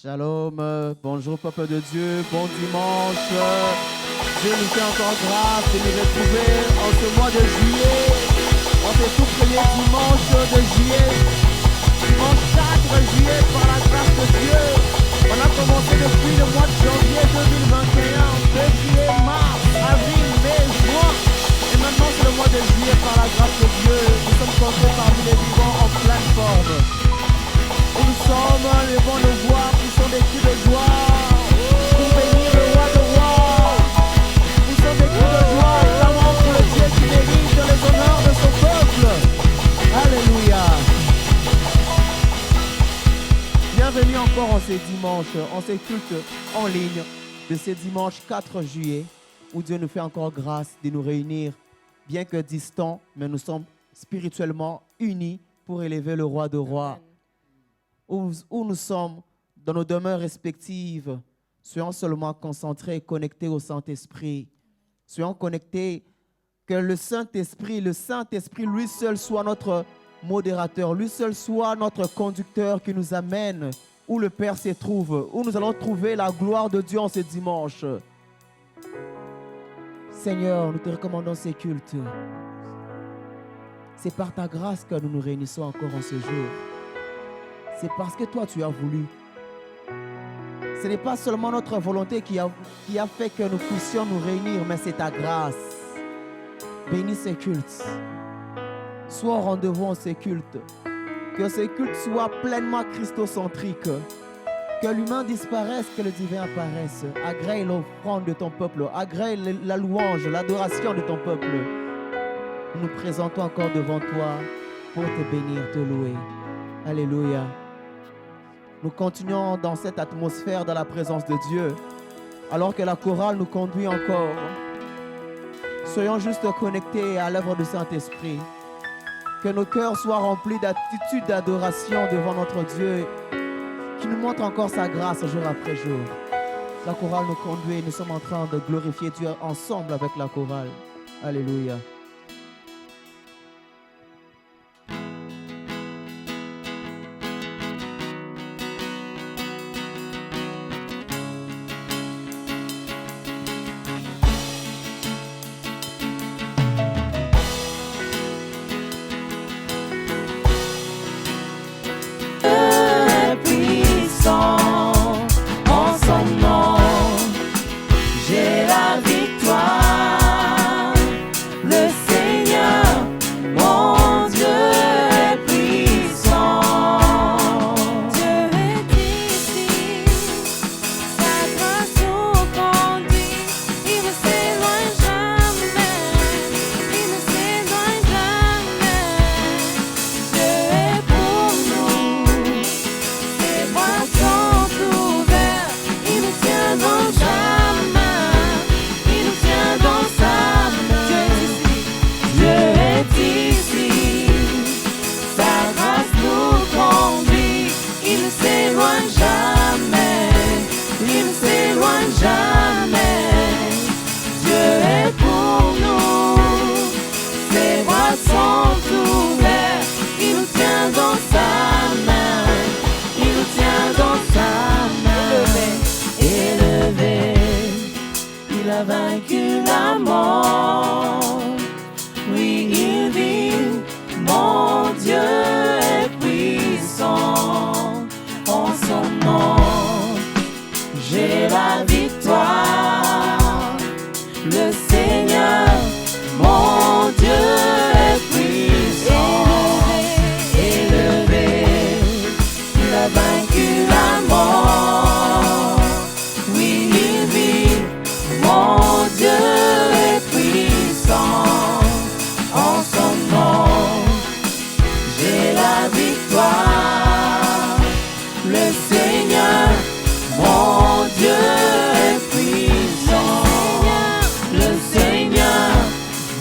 Shalom, bonjour peuple de Dieu, bon dimanche. Dieu nous fait encore grâce de nous retrouver en ce mois de juillet, en ce tout premier dimanche de juillet, dimanche 4 juillet par la grâce de Dieu. On a commencé depuis le mois de janvier 2021, février, mars, avril, mai, juin. Et maintenant c'est le mois de juillet par la grâce de Dieu. Nous sommes comptés parmi les vivants en pleine forme. Et nous sommes, levons nos voix, poussons des cris de joie pour bénir le roi de rois. Poussons des cris de joie, clamons pour le Dieu qui mérite les honneurs de son peuple. Alléluia. Bienvenue encore en ce dimanche, en ce culte en ligne de ce dimanche 4 juillet, où Dieu nous fait encore grâce de nous réunir, bien que distants, mais nous sommes spirituellement unis pour élever le roi de rois. Où nous sommes dans nos demeures respectives, soyons seulement concentrés et connectés au Saint-Esprit. Soyons connectés, que le Saint-Esprit, lui seul soit notre modérateur, lui seul soit notre conducteur qui nous amène où le Père se trouve, où nous allons trouver la gloire de Dieu en ce dimanche. Seigneur, nous te recommandons ces cultes. C'est par ta grâce que nous nous réunissons encore en ce jour. C'est parce que toi, tu as voulu. Ce n'est pas seulement notre volonté qui a fait que nous puissions nous réunir, mais c'est ta grâce. Bénis ces cultes. Sois au rendez-vous en ces cultes. Que ces cultes soient pleinement christocentriques. Que l'humain disparaisse, que le divin apparaisse. Agrée l'offrande de ton peuple. Agrée la louange, l'adoration de ton peuple. Nous nous présentons encore devant toi pour te bénir, te louer. Alléluia. Nous continuons dans cette atmosphère dans la présence de Dieu, alors que la chorale nous conduit encore. Soyons juste connectés à l'œuvre du Saint-Esprit. Que nos cœurs soient remplis d'attitude d'adoration devant notre Dieu, qui nous montre encore sa grâce jour après jour. La chorale nous conduit et nous sommes en train de glorifier Dieu ensemble avec la chorale. Alléluia.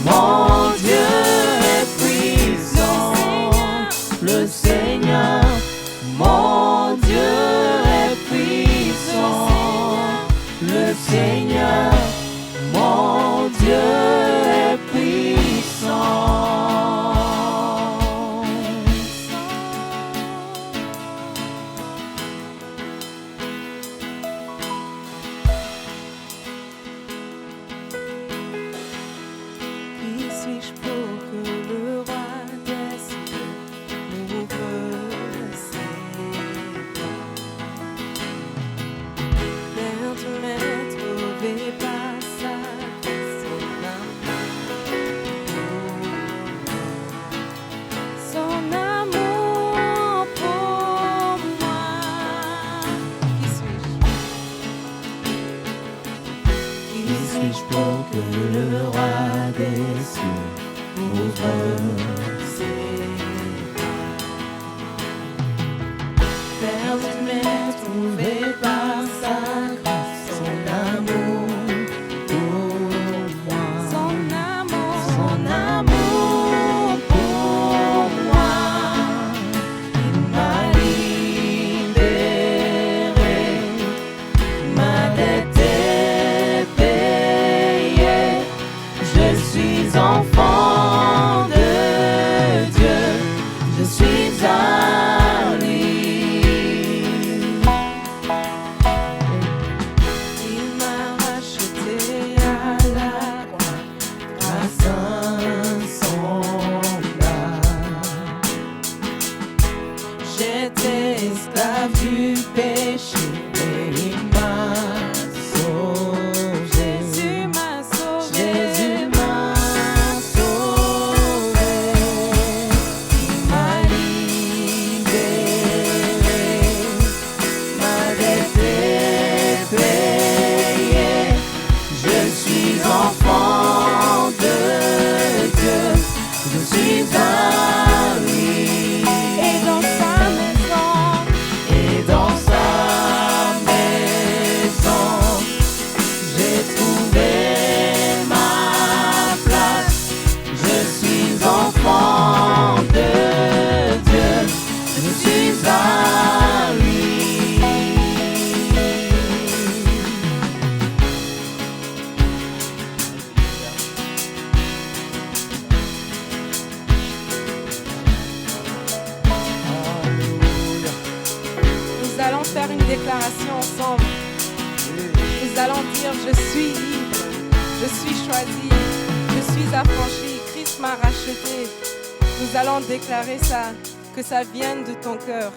Mon déclaration ensemble. Nous allons dire, je suis libre, je suis choisi, je suis affranchi, Christ m'a racheté. Nous allons déclarer ça, que ça vienne de ton cœur.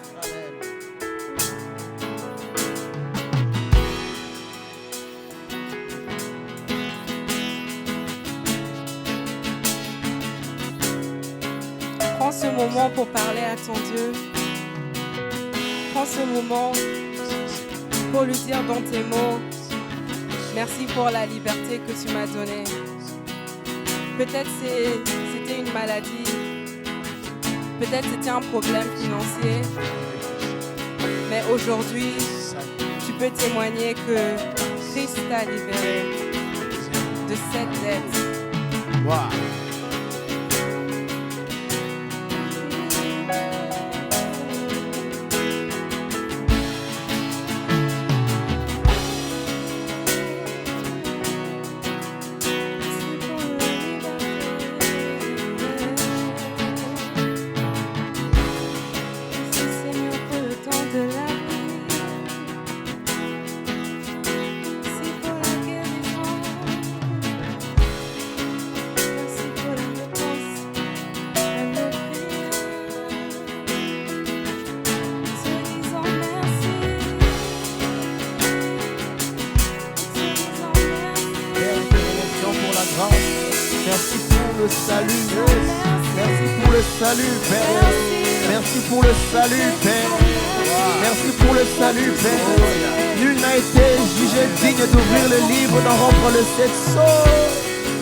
Prends ce moment pour parler à ton Dieu. Prends ce moment pour lui dire dans tes mots, merci pour la liberté que tu m'as donnée. Peut-être c'était une maladie, peut-être c'était un problème financier, mais aujourd'hui, tu peux témoigner que Christ t'a libéré de cette dette. Wow. Merci pour le salut, merci pour le salut, Père. Merci pour le salut, Père. Merci pour le salut, Père. Nul n'a été jugé digne d'ouvrir le livre, d'en rompre le 7 sceaux.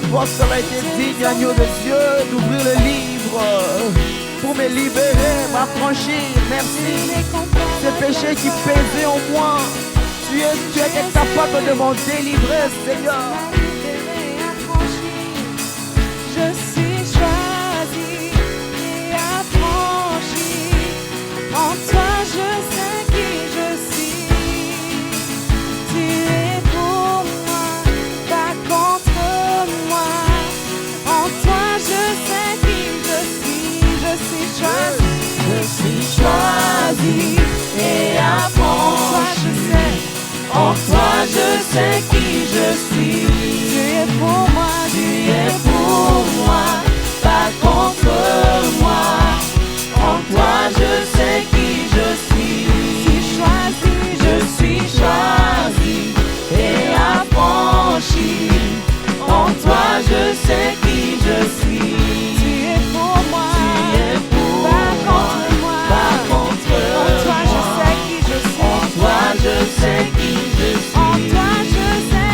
Toi seul a été digne, agneau de Dieu, d'ouvrir le livre pour me libérer, m'affranchir. Merci. Ces péchés qui pesaient en moi, tu étais capable de m'en délivrer, Seigneur. Je suis choisi et affranchi. En toi je sais qui je suis. Tu es pour moi, pas contre moi. En toi je sais qui je suis. Je suis choisi. Je suis choisi et affranchi. En toi je sais qui je suis. Tu es pour moi. Tu es pour moi, pas contre moi. En toi je sais qui je suis. Je suis choisi et affranchi. En toi je sais qui je suis. Tu es pour moi, pas contre moi. En toi je sais qui je suis. En toi je sais qui je suis. En toi je sais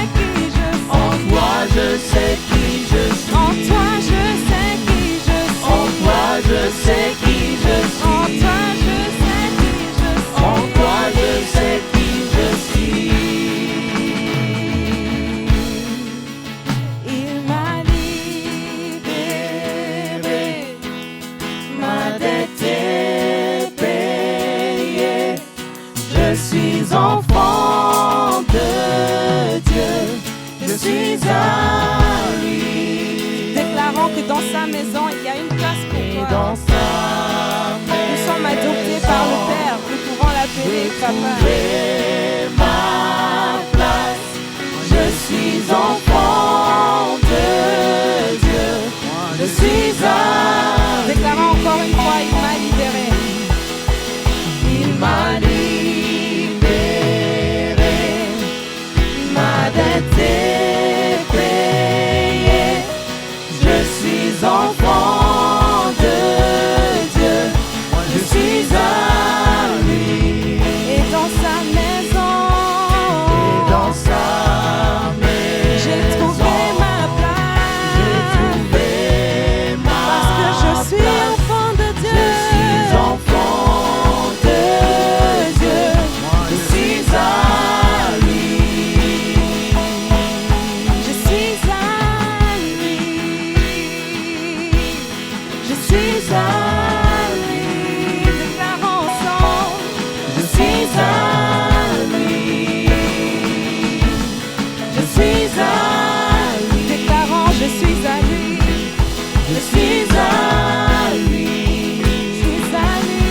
Papa. ma place. Je suis enfant de Dieu. Je suis un. Déclarons encore une fois, il m'a libéré. Il m'a libéré. Ma dette est payée. Je suis enfant de Dieu. Je suis à lui. Et dans sa maison, Et dans sa maison, j'ai trouvé ma place. j'ai trouvé ma Parce que je suis place. enfant de Dieu. Je suis enfant de Dieu. Je suis à lui. Je suis à lui. Je suis à lui. Déclarons ensemble. Je suis à lui. Je suis à lui. Déclarons, je suis à lui. Je suis à lui. Je suis à lui.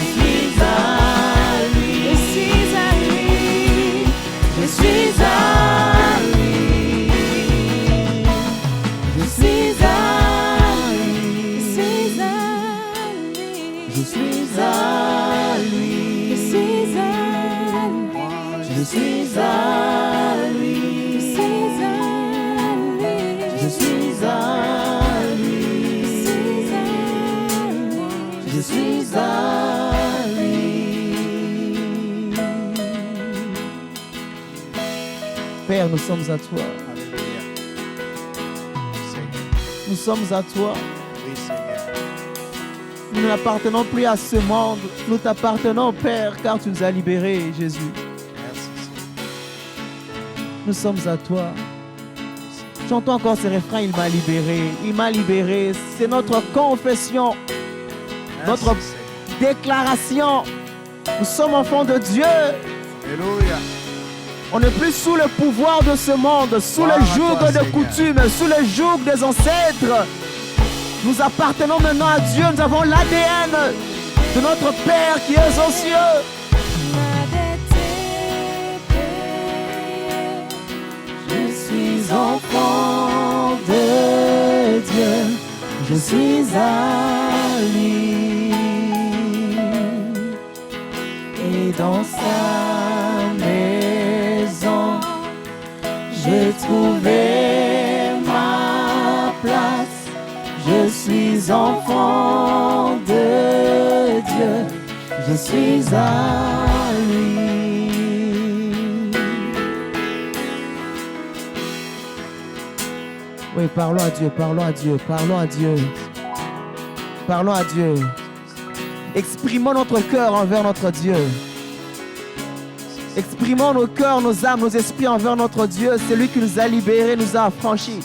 Je suis à lui. Je suis à lui. Je suis à lui. Je suis à lui. Je suis à lui. Je suis à lui. Je suis à lui. Je suis à lui. Je suis à lui. Je suis à lui. Père, nous sommes à toi. Alléluia. Seigneur. Nous sommes à toi. Oui, Seigneur. Nous n'appartenons plus à ce monde. Nous t'appartenons, Père, car tu nous as libérés, Jésus. Merci, Seigneur. Nous sommes à toi. Chantons encore ce refrain, il m'a libéré. Il m'a libéré. C'est notre confession, Merci, notre Seigneur. déclaration. Nous sommes enfants de Dieu. Alléluia. On n'est plus sous le pouvoir de ce monde, sous Gloire le à toi, joug de Seigneur. coutume, sous le joug des ancêtres. Nous appartenons maintenant à Dieu. Nous avons l'ADN de notre Père qui est aux cieux. Ma dette est payée. Je suis enfant de Dieu. Je suis à lui. Et dans sa maison, j'ai trouvé ma place. Je suis enfant de Dieu. Je suis à lui. Oui, parlons à Dieu, parlons à Dieu, parlons à Dieu. Parlons à Dieu. Exprimons notre cœur envers notre Dieu. Exprimons nos cœurs, nos âmes, nos esprits envers notre Dieu. C'est lui qui nous a libérés, nous a affranchis.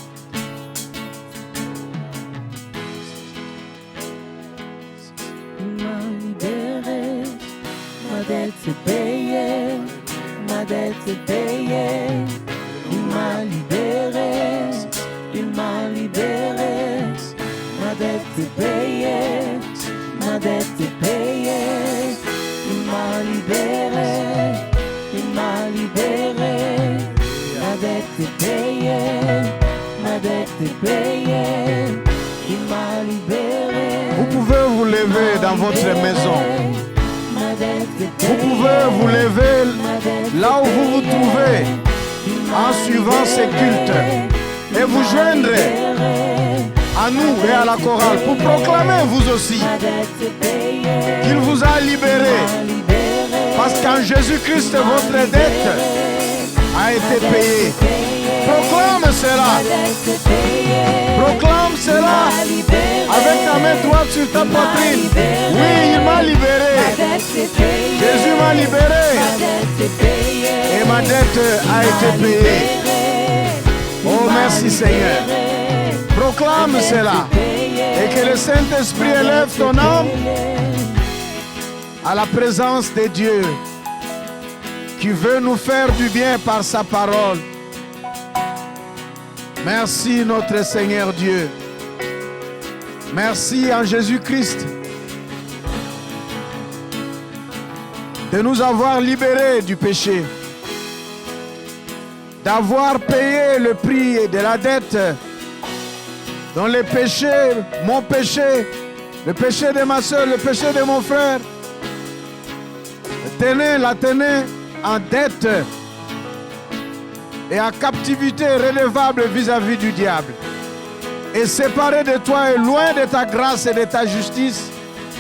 Il m'a libéré, ma dette est payée, ma dette est payée. Il m'a libéré, il m'a libéré, ma dette est payée, ma dette est payée. Il m'a libéré, il m'a libéré, ma dette est payée, ma dette est payée. Il m'a libéré. Vous pouvez vous lever dans votre maison. Vous pouvez vous lever là où vous vous trouvez en suivant ces cultes et vous joindre à nous et à la chorale pour proclamer vous aussi qu'il vous a libéré. Parce qu'en Jésus-Christ, votre dette a été payée. Proclame cela. Proclame cela avec ta main droite sur ta poitrine. Oui, il m'a libéré. Jésus m'a libéré. Et ma dette a été payée. Oh, merci Seigneur. Proclame cela. Et que le Saint-Esprit élève ton âme à la présence de Dieu qui veut nous faire du bien par sa parole. Merci notre Seigneur Dieu. Merci en Jésus-Christ. de nous avoir libérés du péché, d'avoir payé le prix de la dette dont le péché, mon péché, le péché de ma soeur, le péché de mon frère, la tenait en dette et en captivité redevable vis-à-vis du diable. Et séparé de toi et loin de ta grâce et de ta justice,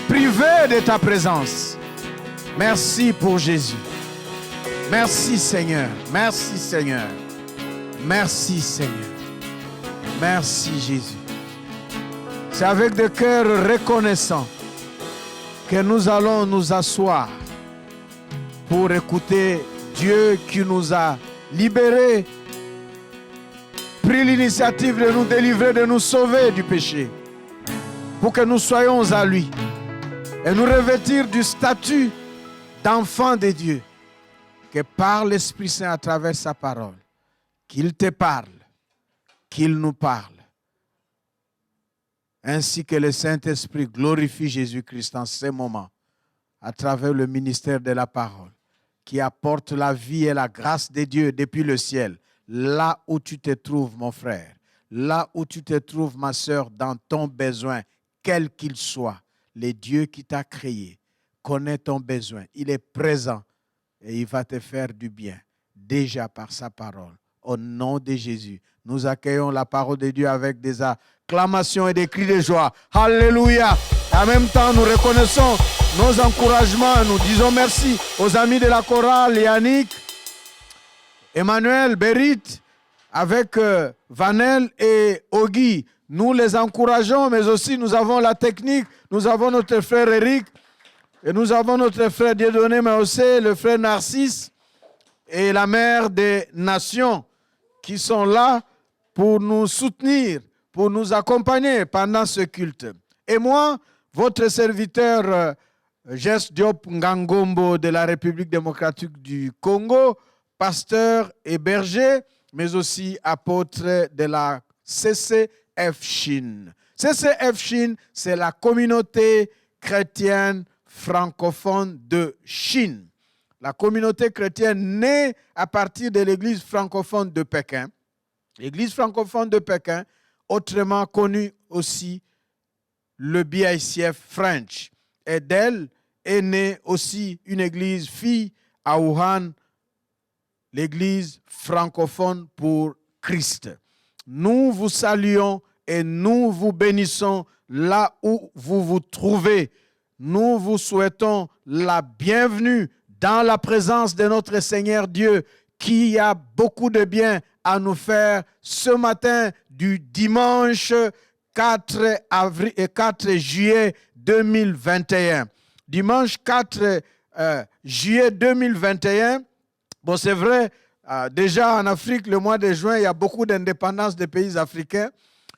privé de ta présence. Merci pour Jésus. Merci Seigneur. Merci Seigneur. Merci Seigneur. Merci Jésus. C'est avec des cœurs reconnaissants que nous allons nous asseoir pour écouter Dieu qui nous a libérés, pris l'initiative de nous délivrer, de nous sauver du péché, pour que nous soyons à lui et nous revêtir du statut d'enfants de Dieu, que par l'Esprit Saint à travers sa parole, qu'il te parle, qu'il nous parle, ainsi que le Saint-Esprit glorifie Jésus-Christ en ces moments, à travers le ministère de la parole, qui apporte la vie et la grâce de Dieu depuis le ciel, là où tu te trouves, mon frère, là où tu te trouves, ma soeur, dans ton besoin, quel qu'il soit, le Dieu qui t'a créé connaît ton besoin. Il est présent et il va te faire du bien, déjà par sa parole. Au nom de Jésus, nous accueillons la parole de Dieu avec des acclamations et des cris de joie. Alléluia! En même temps, nous reconnaissons nos encouragements. Nous disons merci aux amis de la chorale, Yannick, Emmanuel, Berit, avec Vanel et Ogi. Nous les encourageons, mais aussi nous avons la technique. Nous avons notre frère Eric et nous avons notre frère Dieudonné, mais aussi le frère Narcisse et la mère des nations qui sont là pour nous soutenir, pour nous accompagner pendant ce culte. Et moi, votre serviteur Jess Diop Ngangombo de la République démocratique du Congo, pasteur et berger, mais aussi apôtre de la CCF Chine. CCF Chine, c'est la communauté chrétienne francophone de Chine. La communauté chrétienne née à partir de l'église francophone de Pékin. L'église francophone de Pékin, autrement connue aussi le BICF French. Et d'elle est née aussi une église fille à Wuhan, l'église francophone pour Christ. Nous vous saluons et nous vous bénissons là où vous vous trouvez. Nous vous souhaitons la bienvenue dans la présence de notre Seigneur Dieu qui a beaucoup de bien à nous faire ce matin du dimanche 4 juillet 2021. Dimanche 4 juillet 2021, bon c'est vrai, déjà en Afrique, le mois de juin, il y a beaucoup d'indépendances des pays africains.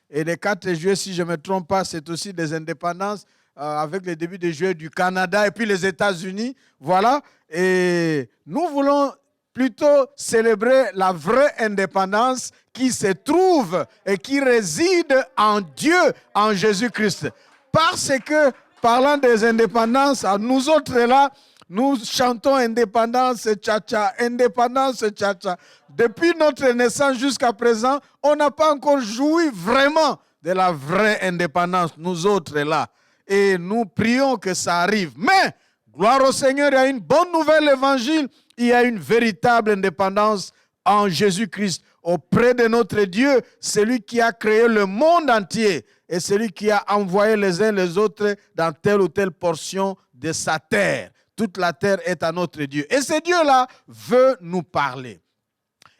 Et le 4 juillet, si je ne me trompe pas, c'est aussi des indépendances avec le début de juillet du Canada et puis les États-Unis. Voilà. Et nous voulons plutôt célébrer la vraie indépendance qui se trouve et qui réside en Dieu, en Jésus-Christ. Parce que, parlant des indépendances, nous autres là, nous chantons indépendance, tcha-tcha, indépendance, tcha-tcha. Depuis notre naissance jusqu'à présent, on n'a pas encore joui vraiment de la vraie indépendance, nous autres là. Et nous prions que ça arrive. Mais, gloire au Seigneur, il y a une bonne nouvelle évangile. Il y a une véritable indépendance en Jésus-Christ auprès de notre Dieu, celui qui a créé le monde entier et celui qui a envoyé les uns les autres dans telle ou telle portion de sa terre. Toute la terre est à notre Dieu. Et ce Dieu-là veut nous parler.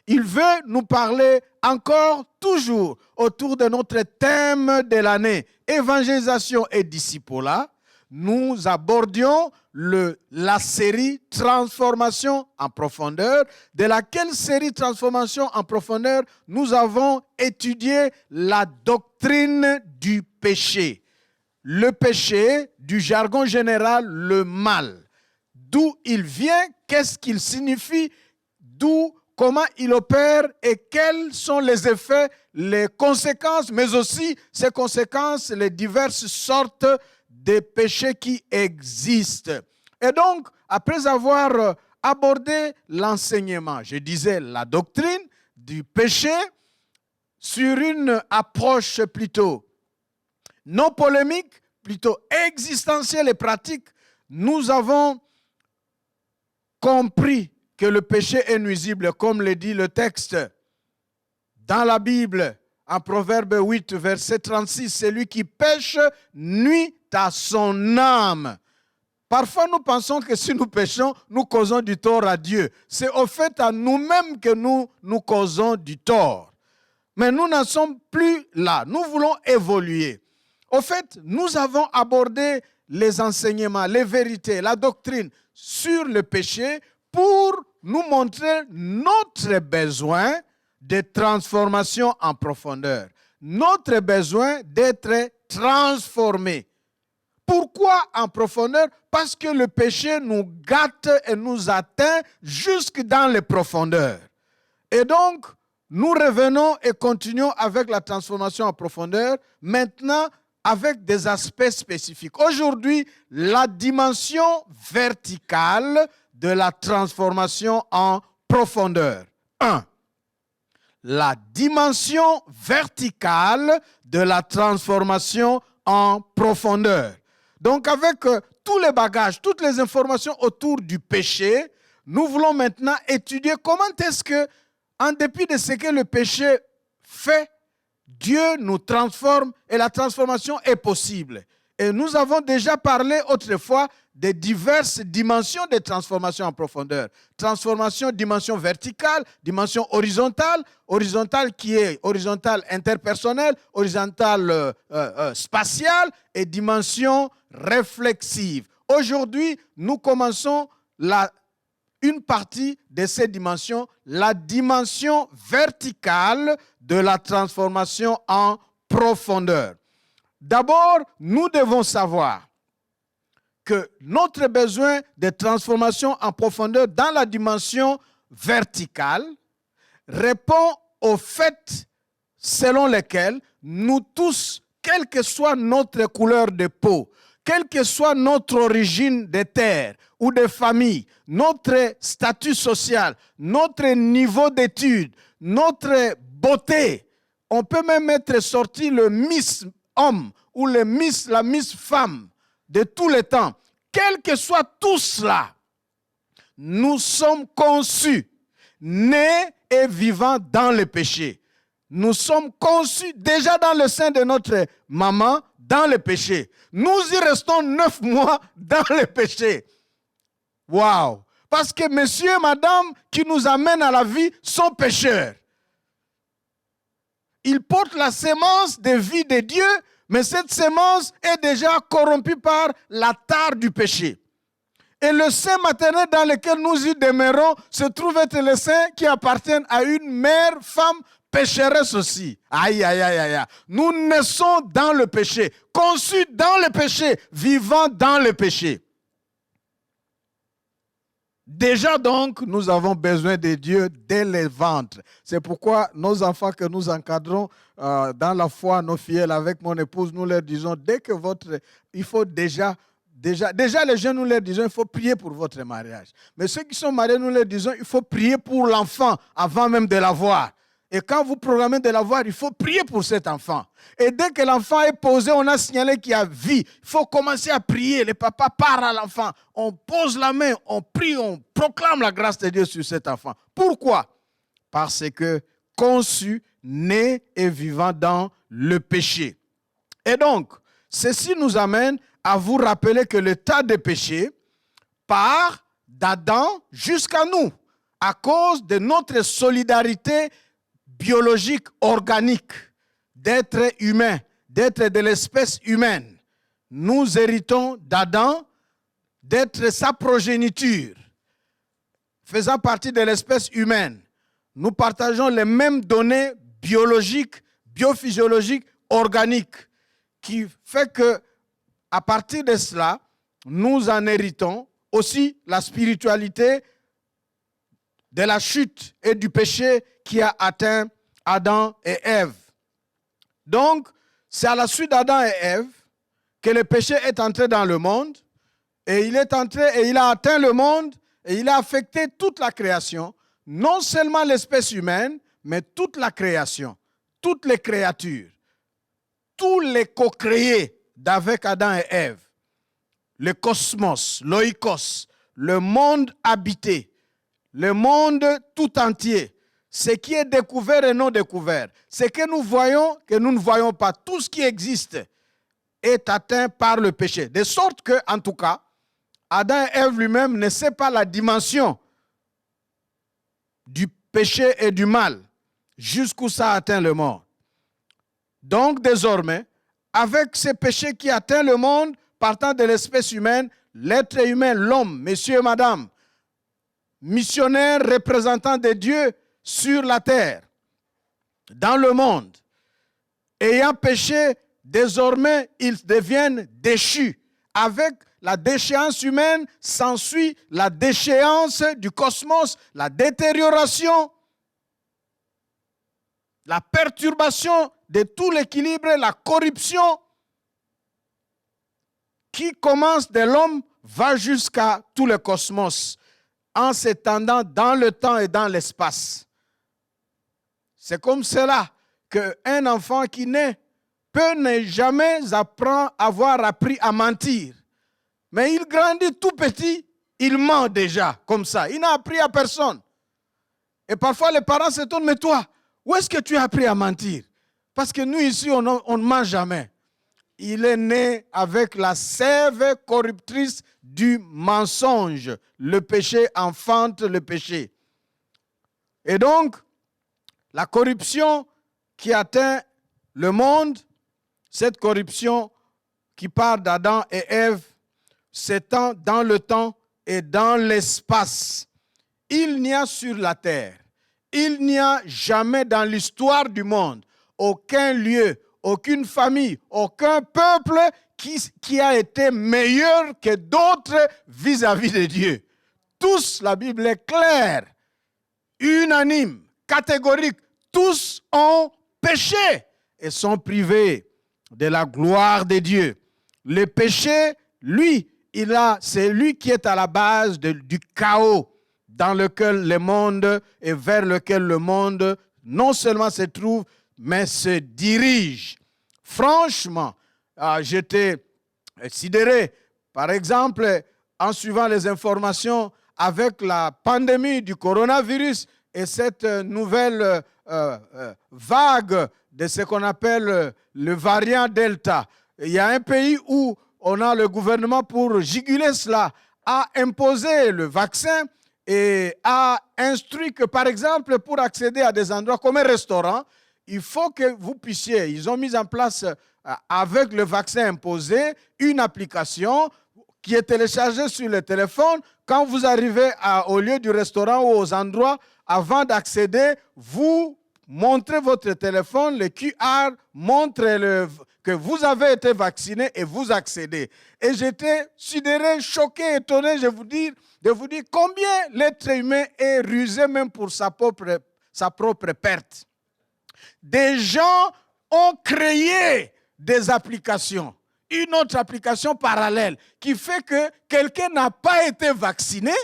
Il veut nous parler encore, toujours, autour de notre thème de l'année, évangélisation et discipolat. Nous abordions la série Transformation en profondeur, de laquelle série Transformation en profondeur, nous avons étudié la doctrine du péché. Le péché, du jargon général, le mal. D'où il vient, qu'est-ce qu'il signifie, comment il opère et quels sont les effets, les conséquences, mais aussi ces conséquences, les diverses sortes de péchés qui existent. Et donc, après avoir abordé l'enseignement, je disais la doctrine du péché sur une approche plutôt non polémique, plutôt existentielle et pratique, nous avons compris que le péché est nuisible, comme le dit le texte dans la Bible, en Proverbe 8, verset 36, celui qui pêche nuit à son âme. Parfois, nous pensons que si nous péchons, nous causons du tort à Dieu. C'est au fait à nous-mêmes que nous causons du tort. Mais nous n'en sommes plus là. Nous voulons évoluer. Au fait, nous avons abordé les enseignements, les vérités, la doctrine sur le péché pour nous montrer notre besoin de transformation en profondeur. Notre besoin d'être transformé. Pourquoi en profondeur? Parce que le péché nous gâte et nous atteint jusque dans les profondeurs. Et donc, nous revenons et continuons avec la transformation en profondeur, maintenant avec des aspects spécifiques. Aujourd'hui, la dimension verticale de la transformation en profondeur. 1. La dimension verticale de la transformation en profondeur. Donc avec tous les bagages, toutes les informations autour du péché, nous voulons maintenant étudier comment est-ce que, en dépit de ce que le péché fait, Dieu nous transforme et la transformation est possible. Et nous avons déjà parlé autrefois des diverses dimensions de transformation en profondeur. Transformation, dimension verticale, dimension horizontale, horizontale qui est horizontale interpersonnelle, horizontale spatiale et dimension réflexive. Aujourd'hui, nous commençons une partie de ces dimensions, la dimension verticale de la transformation en profondeur. D'abord, nous devons savoir que notre besoin de transformation en profondeur dans la dimension verticale répond au fait selon lequel nous tous, quelle que soit notre couleur de peau, quelle que soit notre origine de terre ou de famille, notre statut social, notre niveau d'études, notre beauté, on peut même être sorti le Miss homme ou la Miss femme de tous les temps. Quel que soit tout cela, nous sommes conçus, nés et vivants dans le péché. Nous sommes conçus déjà dans le sein de notre maman, dans le péché. Nous y restons 9 mois dans le péché. Waouh! Parce que monsieur et madame qui nous amènent à la vie sont pécheurs. Ils portent la sémence de vie de Dieu, mais cette sémence est déjà corrompue par la tare du péché. Et le sein maternel dans lequel nous y demeurons se trouve être le sein qui appartient à une mère, femme, pécheresse aussi. Aïe, aïe, aïe, aïe. Nous naissons dans le péché, conçus dans le péché, vivant dans le péché. Déjà donc, nous avons besoin de Dieu dès le ventre. C'est pourquoi nos enfants que nous encadrons dans la foi, nos fidèles avec mon épouse, nous leur disons, dès que il faut déjà les jeunes, nous leur disons, il faut prier pour votre mariage. Mais ceux qui sont mariés, nous leur disons, il faut prier pour l'enfant avant même de l'avoir. Et quand vous programmez de l'avoir, il faut prier pour cet enfant. Et dès que l'enfant est posé, on a signalé qu'il y a vie. Il faut commencer à prier. Le papa part à l'enfant. On pose la main, on prie, on proclame la grâce de Dieu sur cet enfant. Pourquoi? Parce que conçu, né et vivant dans le péché. Et donc, ceci nous amène à vous rappeler que le tas de péché part d'Adam jusqu'à nous à cause de notre solidarité biologique, organique, d'être humain, d'être de l'espèce humaine. Nous héritons d'Adam, d'être sa progéniture, faisant partie de l'espèce humaine. Nous partageons les mêmes données biologiques, biophysiologiques, organiques, qui fait que, à partir de cela, nous en héritons aussi la spiritualité de la chute et du péché qui a atteint Adam et Ève. Donc, c'est à la suite d'Adam et Ève que le péché est entré dans le monde Et il est entré et il a atteint le monde et il a affecté toute la création, non seulement l'espèce humaine, mais toute la création, toutes les créatures, tous les co-créés d'avec Adam et Ève, le cosmos, l'oikos, le monde habité, le monde tout entier, ce qui est découvert et non découvert, ce que nous voyons, que nous ne voyons pas, tout ce qui existe est atteint par le péché. De sorte que, en tout cas, Adam et Ève lui-même ne sait pas la dimension du péché et du mal, jusqu'où ça atteint le monde. Donc, désormais, avec ce péché qui atteint le monde, partant de l'espèce humaine, l'être humain, l'homme, messieurs et madame, missionnaires, représentants de Dieu sur la terre, dans le monde, ayant péché, désormais, ils deviennent déchus. Avec la déchéance humaine s'ensuit la déchéance du cosmos, la détérioration, la perturbation de tout l'équilibre, la corruption qui commence de l'homme va jusqu'à tout le cosmos en s'étendant dans le temps et dans l'espace. C'est comme cela qu'un enfant qui naît peut ne jamais avoir appris à mentir. Mais il grandit tout petit, il ment déjà comme ça. Il n'a appris à personne. Et parfois les parents se tournent, mais toi, où est-ce que tu as appris à mentir? Parce que nous ici, on ne ment jamais. Il est né avec la sève corruptrice du mensonge. Le péché enfante le péché. Et donc, la corruption qui atteint le monde, cette corruption qui part d'Adam et Ève, s'étend dans le temps et dans l'espace. Il n'y a sur la terre, il n'y a jamais dans l'histoire du monde, aucun lieu, aucune famille, aucun peuple qui a été meilleur que d'autres vis-à-vis de Dieu. Tous, la Bible est claire, unanime, catégorique, tous ont péché et sont privés de la gloire de Dieu. Le péché, lui, c'est lui qui est à la base du chaos dans lequel le monde et vers lequel le monde non seulement se trouve, mais se dirige. Franchement, j'étais sidéré. Par exemple, en suivant les informations avec la pandémie du coronavirus et cette nouvelle vague de ce qu'on appelle le variant Delta. Il y a un pays où on a le gouvernement pour juguler cela, a imposé le vaccin et a instruit que, par exemple, pour accéder à des endroits comme un restaurant, il faut que vous puissiez, ils ont mis en place, avec le vaccin imposé, une application qui est téléchargée sur le téléphone. Quand vous arrivez au lieu du restaurant ou aux endroits, avant d'accéder, vous montrez votre téléphone, le QR montre que vous avez été vacciné et vous accédez. Et j'étais sidéré, choqué, étonné, de vous dire combien l'être humain est rusé même pour sa propre perte. Des gens ont créé des applications, une autre application parallèle qui fait que quelqu'un n'a pas été vacciné,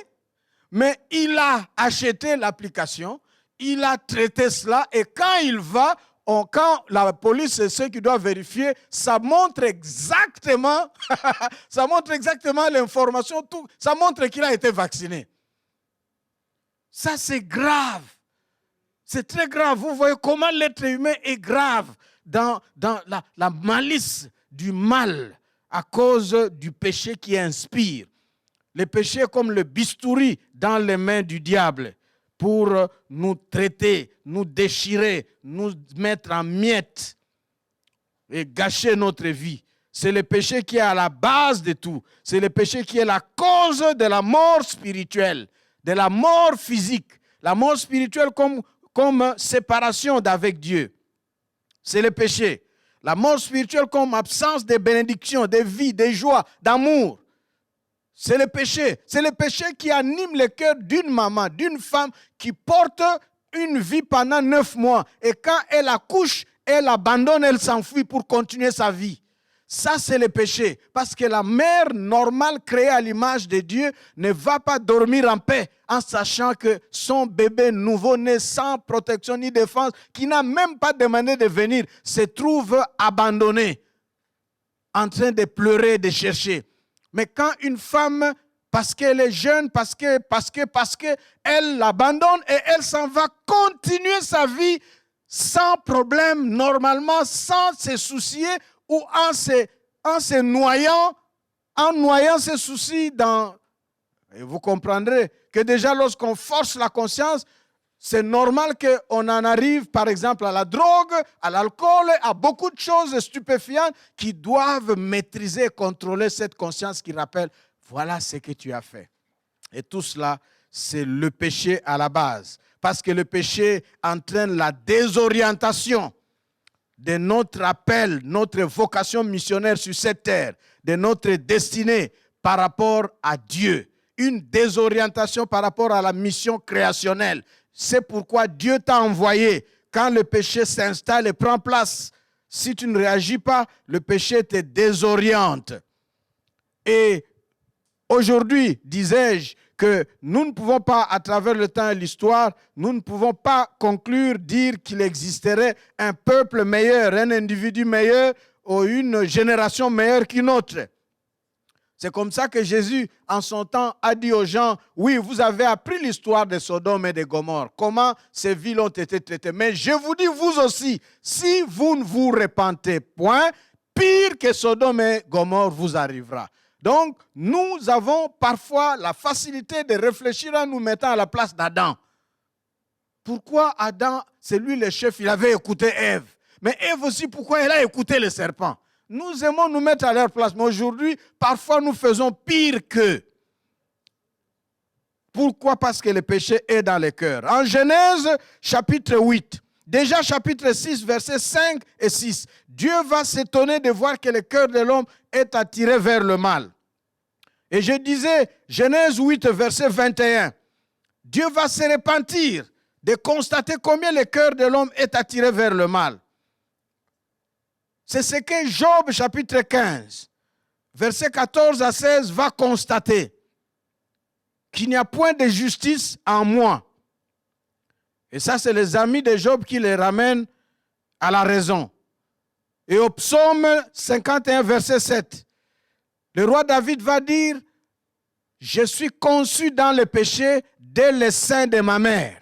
mais il a acheté l'application, il a traité cela et quand il va, quand la police et ceux qui doivent vérifier, ça montre exactement, l'information, tout, ça montre qu'il a été vacciné. Ça, c'est grave. C'est très grave. Vous voyez comment l'être humain est grave dans la malice du mal à cause du péché qui inspire. Le péché est comme le bistouri dans les mains du diable pour nous traiter, nous déchirer, nous mettre en miettes et gâcher notre vie. C'est le péché qui est à la base de tout. C'est le péché qui est la cause de la mort spirituelle, de la mort physique. La mort spirituelle comme séparation d'avec Dieu. C'est le péché. La mort spirituelle comme absence de bénédiction, de vie, de joie, d'amour. C'est le péché. C'est le péché qui anime le cœur d'une maman, d'une femme qui porte une vie pendant 9 mois. Et quand elle accouche, elle abandonne, elle s'enfuit pour continuer sa vie. Ça, c'est le péché. Parce que la mère normale créée à l'image de Dieu ne va pas dormir en paix en sachant que son bébé nouveau-né sans protection ni défense, qui n'a même pas demandé de venir, se trouve abandonné, en train de pleurer, de chercher. Mais quand une femme, parce qu'elle est jeune, parce que, elle l'abandonne et elle s'en va continuer sa vie sans problème, normalement, sans se soucier ou en se noyant, ses soucis dans... Et vous comprendrez que déjà lorsqu'on force la conscience, c'est normal qu'on en arrive par exemple à la drogue, à l'alcool, à beaucoup de choses stupéfiantes qui doivent maîtriser et contrôler cette conscience qui rappelle, voilà ce que tu as fait. Et tout cela, c'est le péché à la base. Parce que le péché entraîne la désorientation de notre appel, notre vocation missionnaire sur cette terre, de notre destinée par rapport à Dieu. Une désorientation par rapport à la mission créationnelle. C'est pourquoi Dieu t'a envoyé. Quand le péché s'installe et prend place, si tu ne réagis pas, le péché te désoriente. Et aujourd'hui, disais-je, que nous ne pouvons pas, à travers le temps et l'histoire, nous ne pouvons pas conclure, dire qu'il existerait un peuple meilleur, un individu meilleur ou une génération meilleure qu'une autre. C'est comme ça que Jésus, en son temps, a dit aux gens, oui, vous avez appris l'histoire de Sodome et de Gomorrhe, comment ces villes ont été traitées. Mais je vous dis, vous aussi, si vous ne vous repentez point, pire que Sodome et Gomorrhe vous arrivera. Donc, nous avons parfois la facilité de réfléchir en nous mettant à la place d'Adam. Pourquoi Adam, c'est lui le chef, il avait écouté Ève. Mais Ève aussi, pourquoi elle a écouté le serpent? Nous aimons nous mettre à leur place, mais aujourd'hui, parfois nous faisons pire qu'eux. Pourquoi? Parce que le péché est dans le cœur. En Genèse, chapitre 8, déjà chapitre 6, versets 5 et 6, Dieu va s'étonner de voir que le cœur de l'homme est attiré vers le mal. Et je disais, Genèse 8, verset 21, Dieu va se repentir de constater combien le cœur de l'homme est attiré vers le mal. C'est ce que Job, chapitre 15, verset 14 à 16, va constater. Qu'il n'y a point de justice en moi. Et ça, c'est les amis de Job qui les ramènent à la raison. Et au psaume 51, verset 7, le roi David va dire, « Je suis conçu dans le péché dès le sein de ma mère. »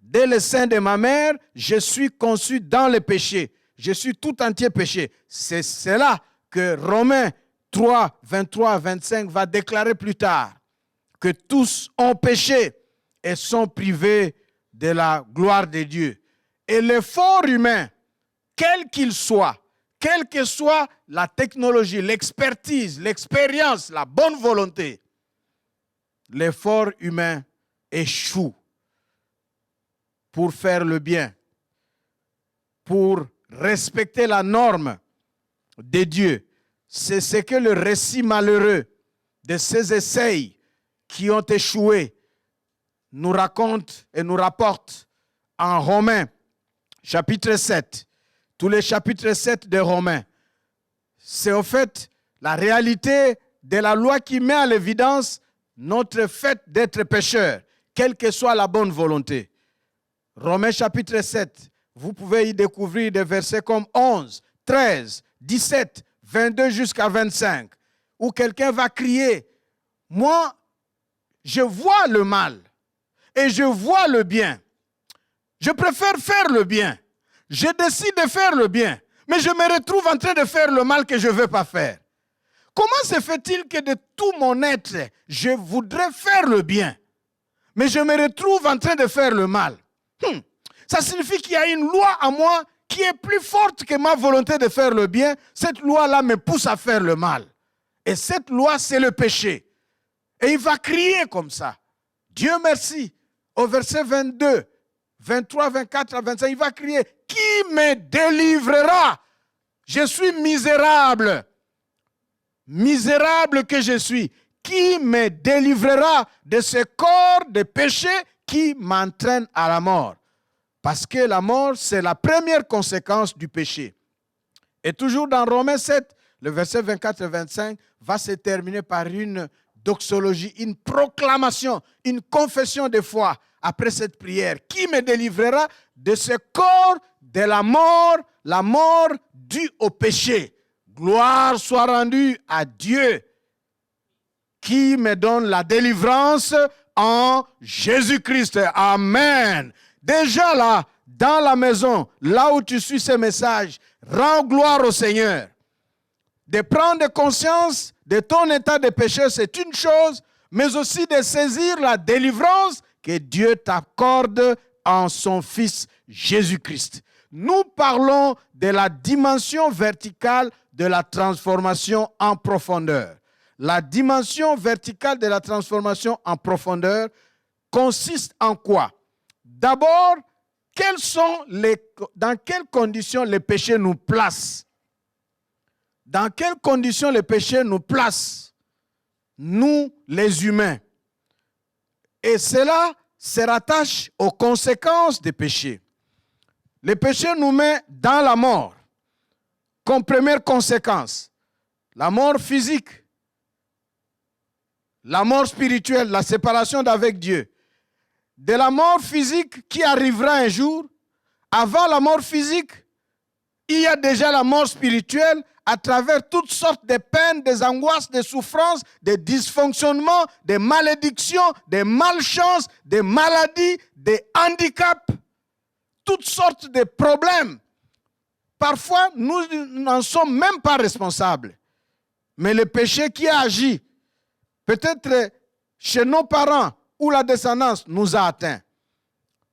Dès le sein de ma mère, je suis conçu dans le péché. Je suis tout entier péché. C'est cela que Romains 3, 23 à 25 va déclarer plus tard. Que tous ont péché et sont privés de la gloire de Dieu. Et l'effort humain, quel qu'il soit, quelle que soit la technologie, l'expertise, l'expérience, la bonne volonté, l'effort humain échoue pour faire le bien, pour respecter la norme de Dieu. C'est ce que le récit malheureux de ces essais qui ont échoué nous raconte et nous rapporte en Romains, chapitre 7. Tous les chapitres 7 de Romains. C'est au fait la réalité de la loi qui met à l'évidence notre fait d'être pécheur, quelle que soit la bonne volonté. Romains chapitre 7, vous pouvez y découvrir des versets comme 11, 13, 17, 22 jusqu'à 25, où quelqu'un va crier, « Moi, je vois le mal et je vois le bien. Je préfère faire le bien. Je décide de faire le bien, mais je me retrouve en train de faire le mal que je ne veux pas faire. Comment se fait-il que de tout mon être, je voudrais faire le bien, mais je me retrouve en train de faire le mal? Ça signifie qu'il y a une loi en moi qui est plus forte que ma volonté de faire le bien. Cette loi-là me pousse à faire le mal. Et cette loi, c'est le péché. Et il va crier comme ça. Dieu merci. Au verset 22, 23, 24 à 25, il va crier, « Qui me délivrera? Je suis misérable. Misérable que je suis. Qui me délivrera de ce corps de péché qui m'entraîne à la mort? » Parce que la mort, c'est la première conséquence du péché. Et toujours dans Romains 7, le verset 24 et 25 va se terminer par une doxologie, une proclamation, une confession de foi après cette prière. Qui me délivrera de ce corps de la mort due au péché? Gloire soit rendue à Dieu qui me donne la délivrance en Jésus-Christ. Amen. Déjà là, dans la maison, là où tu suis ce message, rends gloire au Seigneur. De prendre conscience de ton état de péché, c'est une chose, mais aussi de saisir la délivrance que Dieu t'accorde en son Fils Jésus-Christ. Nous parlons de la dimension verticale de la transformation en profondeur. La dimension verticale de la transformation en profondeur consiste en quoi? D'abord, dans quelles conditions le péché nous place? Dans quelles conditions le péché nous place, nous les humains? Et cela se rattache aux conséquences des péchés. Le péché nous met dans la mort, comme première conséquence. La mort physique, la mort spirituelle, la séparation d'avec Dieu. De la mort physique qui arrivera un jour, avant la mort physique, il y a déjà la mort spirituelle à travers toutes sortes de peines, des angoisses, des souffrances, des dysfonctionnements, des malédictions, des malchances, des maladies, des handicaps, toutes sortes de problèmes. Parfois, nous n'en sommes même pas responsables. Mais le péché qui a agi, peut-être chez nos parents ou la descendance, nous a atteints.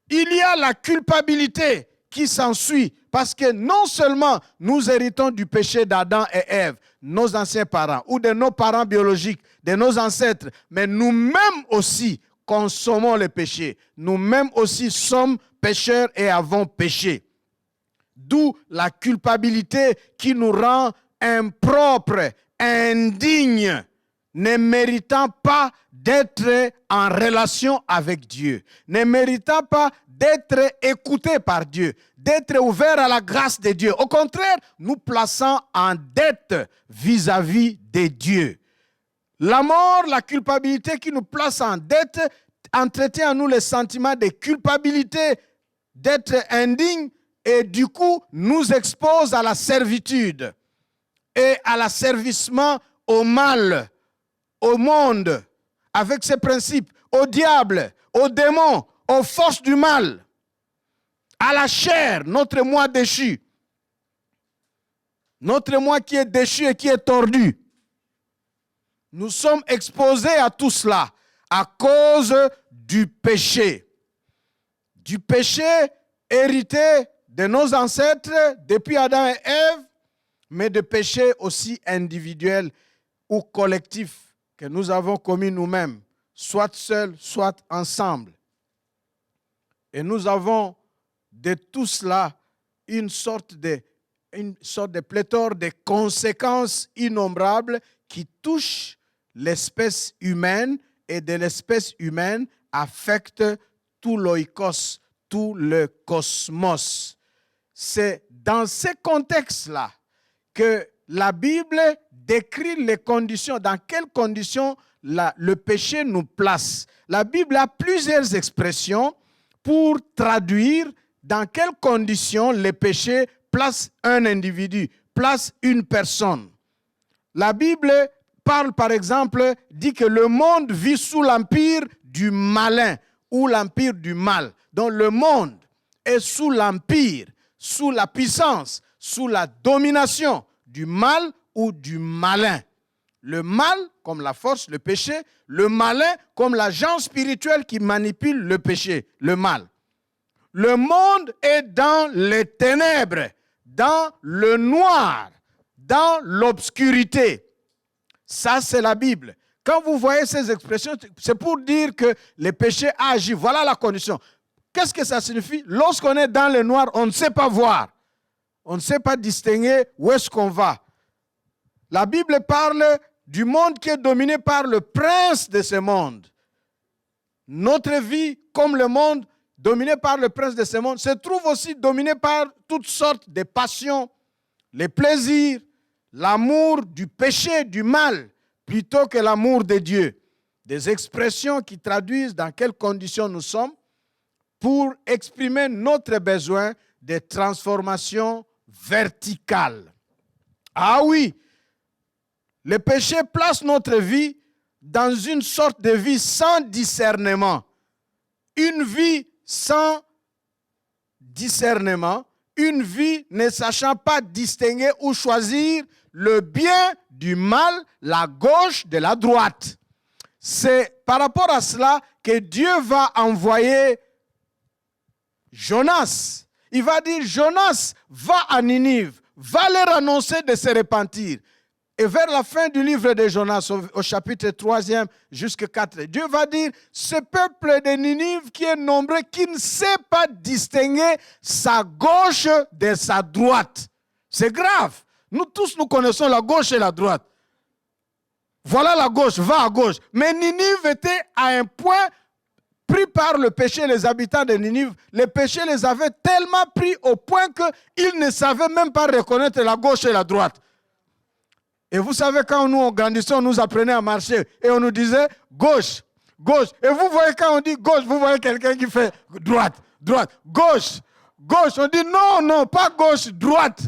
Il y a la culpabilité qui s'ensuit, parce que non seulement nous héritons du péché d'Adam et Ève, nos anciens parents, ou de nos parents biologiques, de nos ancêtres, mais nous-mêmes aussi consommons le péché. Nous-mêmes aussi sommes pécheurs et avons péché. D'où la culpabilité qui nous rend impropres, indignes, ne méritant pas d'être en relation avec Dieu, ne méritant pas d'être écoutés par Dieu, d'être ouverts à la grâce de Dieu. Au contraire, nous plaçons en dette vis-à-vis de Dieu. La mort, la culpabilité qui nous place en dette, entretient en nous le sentiment de culpabilité, d'être indigne, et du coup nous expose à la servitude et à l'asservissement au mal, au monde, avec ses principes, au diable, aux démons, aux forces du mal, à la chair, notre moi déchu, notre moi qui est déchu et qui est tordu. Nous sommes exposés à tout cela à cause du péché hérité de nos ancêtres depuis Adam et Ève, mais de péchés aussi individuels ou collectifs que nous avons commis nous-mêmes, soit seuls, soit ensemble. Et nous avons de tout cela une sorte de pléthore de conséquences innombrables qui touchent l'espèce humaine, et de l'espèce humaine affectent tout l'oikos, tout le cosmos. C'est dans ces contextes-là que la Bible décrit les conditions, dans quelles conditions le péché nous place. La Bible a plusieurs expressions pour traduire dans quelles conditions le péché place un individu, place une personne. La Bible parle, par exemple, dit que le monde vit sous l'empire du malin ou l'empire du mal. Donc le monde est sous l'empire, sous la puissance, sous la domination du mal ou du malin. Le mal comme la force, le péché, le malin comme l'agent spirituel qui manipule le péché, le mal. Le monde est dans les ténèbres, dans le noir, dans l'obscurité. Ça, c'est la Bible. Quand vous voyez ces expressions, c'est pour dire que le péché agit. Voilà la condition. Qu'est-ce que ça signifie? Lorsqu'on est dans le noir, on ne sait pas voir. On ne sait pas distinguer où est-ce qu'on va. La Bible parle du monde qui est dominé par le prince de ce monde. Notre vie, comme le monde dominé par le prince de ce monde, se trouve aussi dominé par toutes sortes de passions, les plaisirs, l'amour du péché, du mal, plutôt que l'amour de Dieu. Des expressions qui traduisent dans quelles conditions nous sommes pour exprimer notre besoin de transformation verticale. Ah oui, le péché place notre vie dans une sorte de vie sans discernement. Une vie sans discernement, une vie ne sachant pas distinguer ou choisir le bien du mal, la gauche de la droite. C'est par rapport à cela que Dieu va envoyer Jonas. Il va dire, Jonas, va à Ninive, va leur annoncer de se repentir. Et vers la fin du livre de Jonas, au chapitre 3e jusqu'à 4, Dieu va dire, ce peuple de Ninive qui est nombreux, qui ne sait pas distinguer sa gauche de sa droite. C'est grave. Nous tous, nous connaissons la gauche et la droite. Voilà la gauche, va à gauche. Mais Ninive était à un point pris par le péché. Les habitants de Ninive, le péché les avait tellement pris au point qu'ils ne savaient même pas reconnaître la gauche et la droite. Et vous savez, quand nous, on grandissait, on nous apprenait à marcher. Et on nous disait gauche, gauche. Et vous voyez, quand on dit gauche, vous voyez quelqu'un qui fait droite, droite, gauche, gauche. On dit non, non, pas gauche, droite.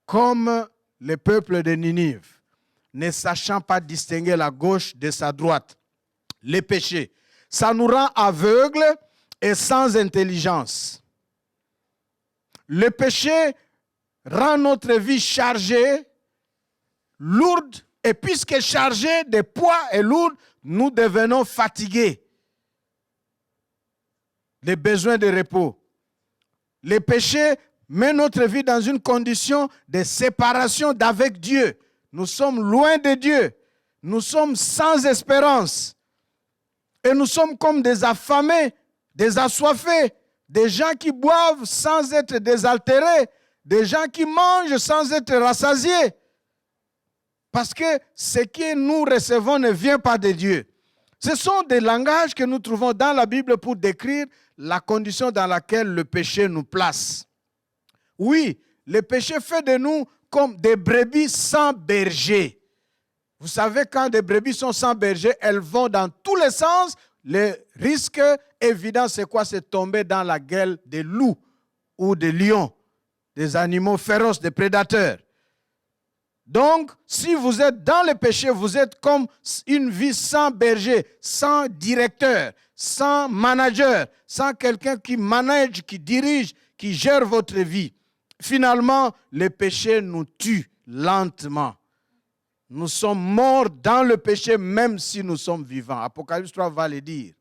Comme le peuple de Ninive, ne sachant pas distinguer la gauche de sa droite. Les péchés, ça nous rend aveugles et sans intelligence. Le péché rend notre vie chargée, lourde, et puisque chargée de poids et lourde, nous devenons fatigués. Les besoins de repos. Le péché met notre vie dans une condition de séparation d'avec Dieu. Nous sommes loin de Dieu. Nous sommes sans espérance. Et nous sommes comme des affamés, des assoiffés, des gens qui boivent sans être désaltérés, des gens qui mangent sans être rassasiés. Parce que ce que nous recevons ne vient pas de Dieu. Ce sont des langages que nous trouvons dans la Bible pour décrire la condition dans laquelle le péché nous place. Oui, le péché fait de nous comme des brebis sans berger. Vous savez, quand des brebis sont sans berger, elles vont dans tous les sens. Le risque évident, c'est quoi? C'est tomber dans la gueule des loups ou des lions, des animaux féroces, des prédateurs. Donc, si vous êtes dans le péché, vous êtes comme une vie sans berger, sans directeur, sans manager, sans quelqu'un qui manage, qui dirige, qui gère votre vie. Finalement, le péché nous tue lentement. Nous sommes morts dans le péché même si nous sommes vivants. Apocalypse 3 va le dire.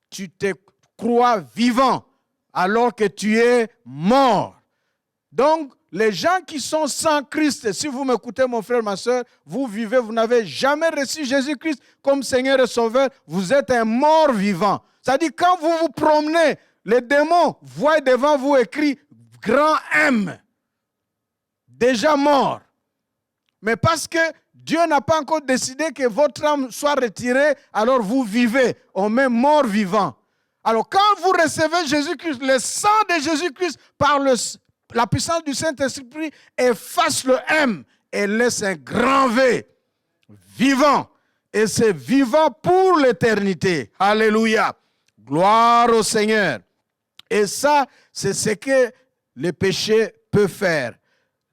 Tu te crois vivant alors que tu es mort. Donc, les gens qui sont sans Christ, si vous m'écoutez mon frère, ma soeur, vous vivez, vous n'avez jamais reçu Jésus-Christ comme Seigneur et Sauveur, vous êtes un mort vivant. C'est-à-dire quand vous vous promenez, les démons voient devant vous écrit grand M, déjà mort. Mais parce que Dieu n'a pas encore décidé que votre âme soit retirée, alors vous vivez, on met mort vivant. Alors quand vous recevez Jésus-Christ, le sang de Jésus-Christ par la puissance du Saint-Esprit efface le M et laisse un grand V, vivant. Et c'est vivant pour l'éternité. Alléluia. Gloire au Seigneur. Et ça, c'est ce que le péché peut faire.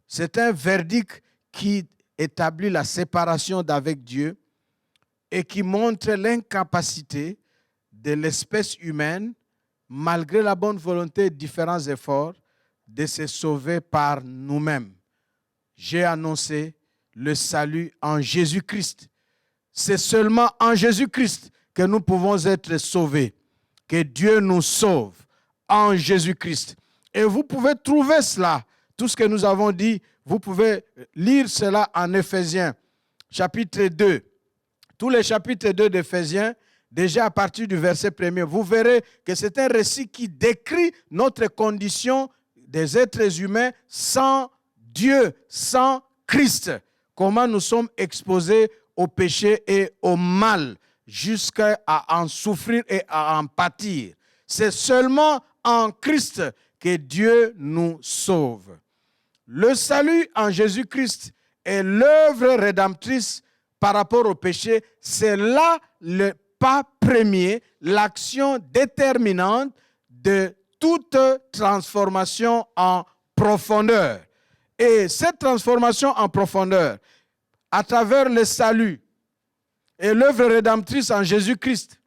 C'est un verdict qui établit la séparation d'avec Dieu et qui montre l'incapacité de l'espèce humaine, malgré la bonne volonté et différents efforts, de se sauver par nous-mêmes. J'ai annoncé le salut en Jésus-Christ. C'est seulement en Jésus-Christ que nous pouvons être sauvés, que Dieu nous sauve en Jésus-Christ. Et vous pouvez trouver cela, tout ce que nous avons dit, vous pouvez lire cela en Éphésiens, chapitre 2. Tous les chapitres 2 d'Éphésiens, déjà à partir du verset 1er, vous verrez que c'est un récit qui décrit notre condition des êtres humains sans Dieu, sans Christ. Comment nous sommes exposés au péché et au mal, jusqu'à en souffrir et à en pâtir. C'est seulement en Christ que Dieu nous sauve. Le salut en Jésus-Christ et l'œuvre rédemptrice par rapport au péché, c'est là le pas premier, l'action déterminante de toute transformation en profondeur. Et cette transformation en profondeur, à travers le salut et l'œuvre rédemptrice en Jésus-Christ,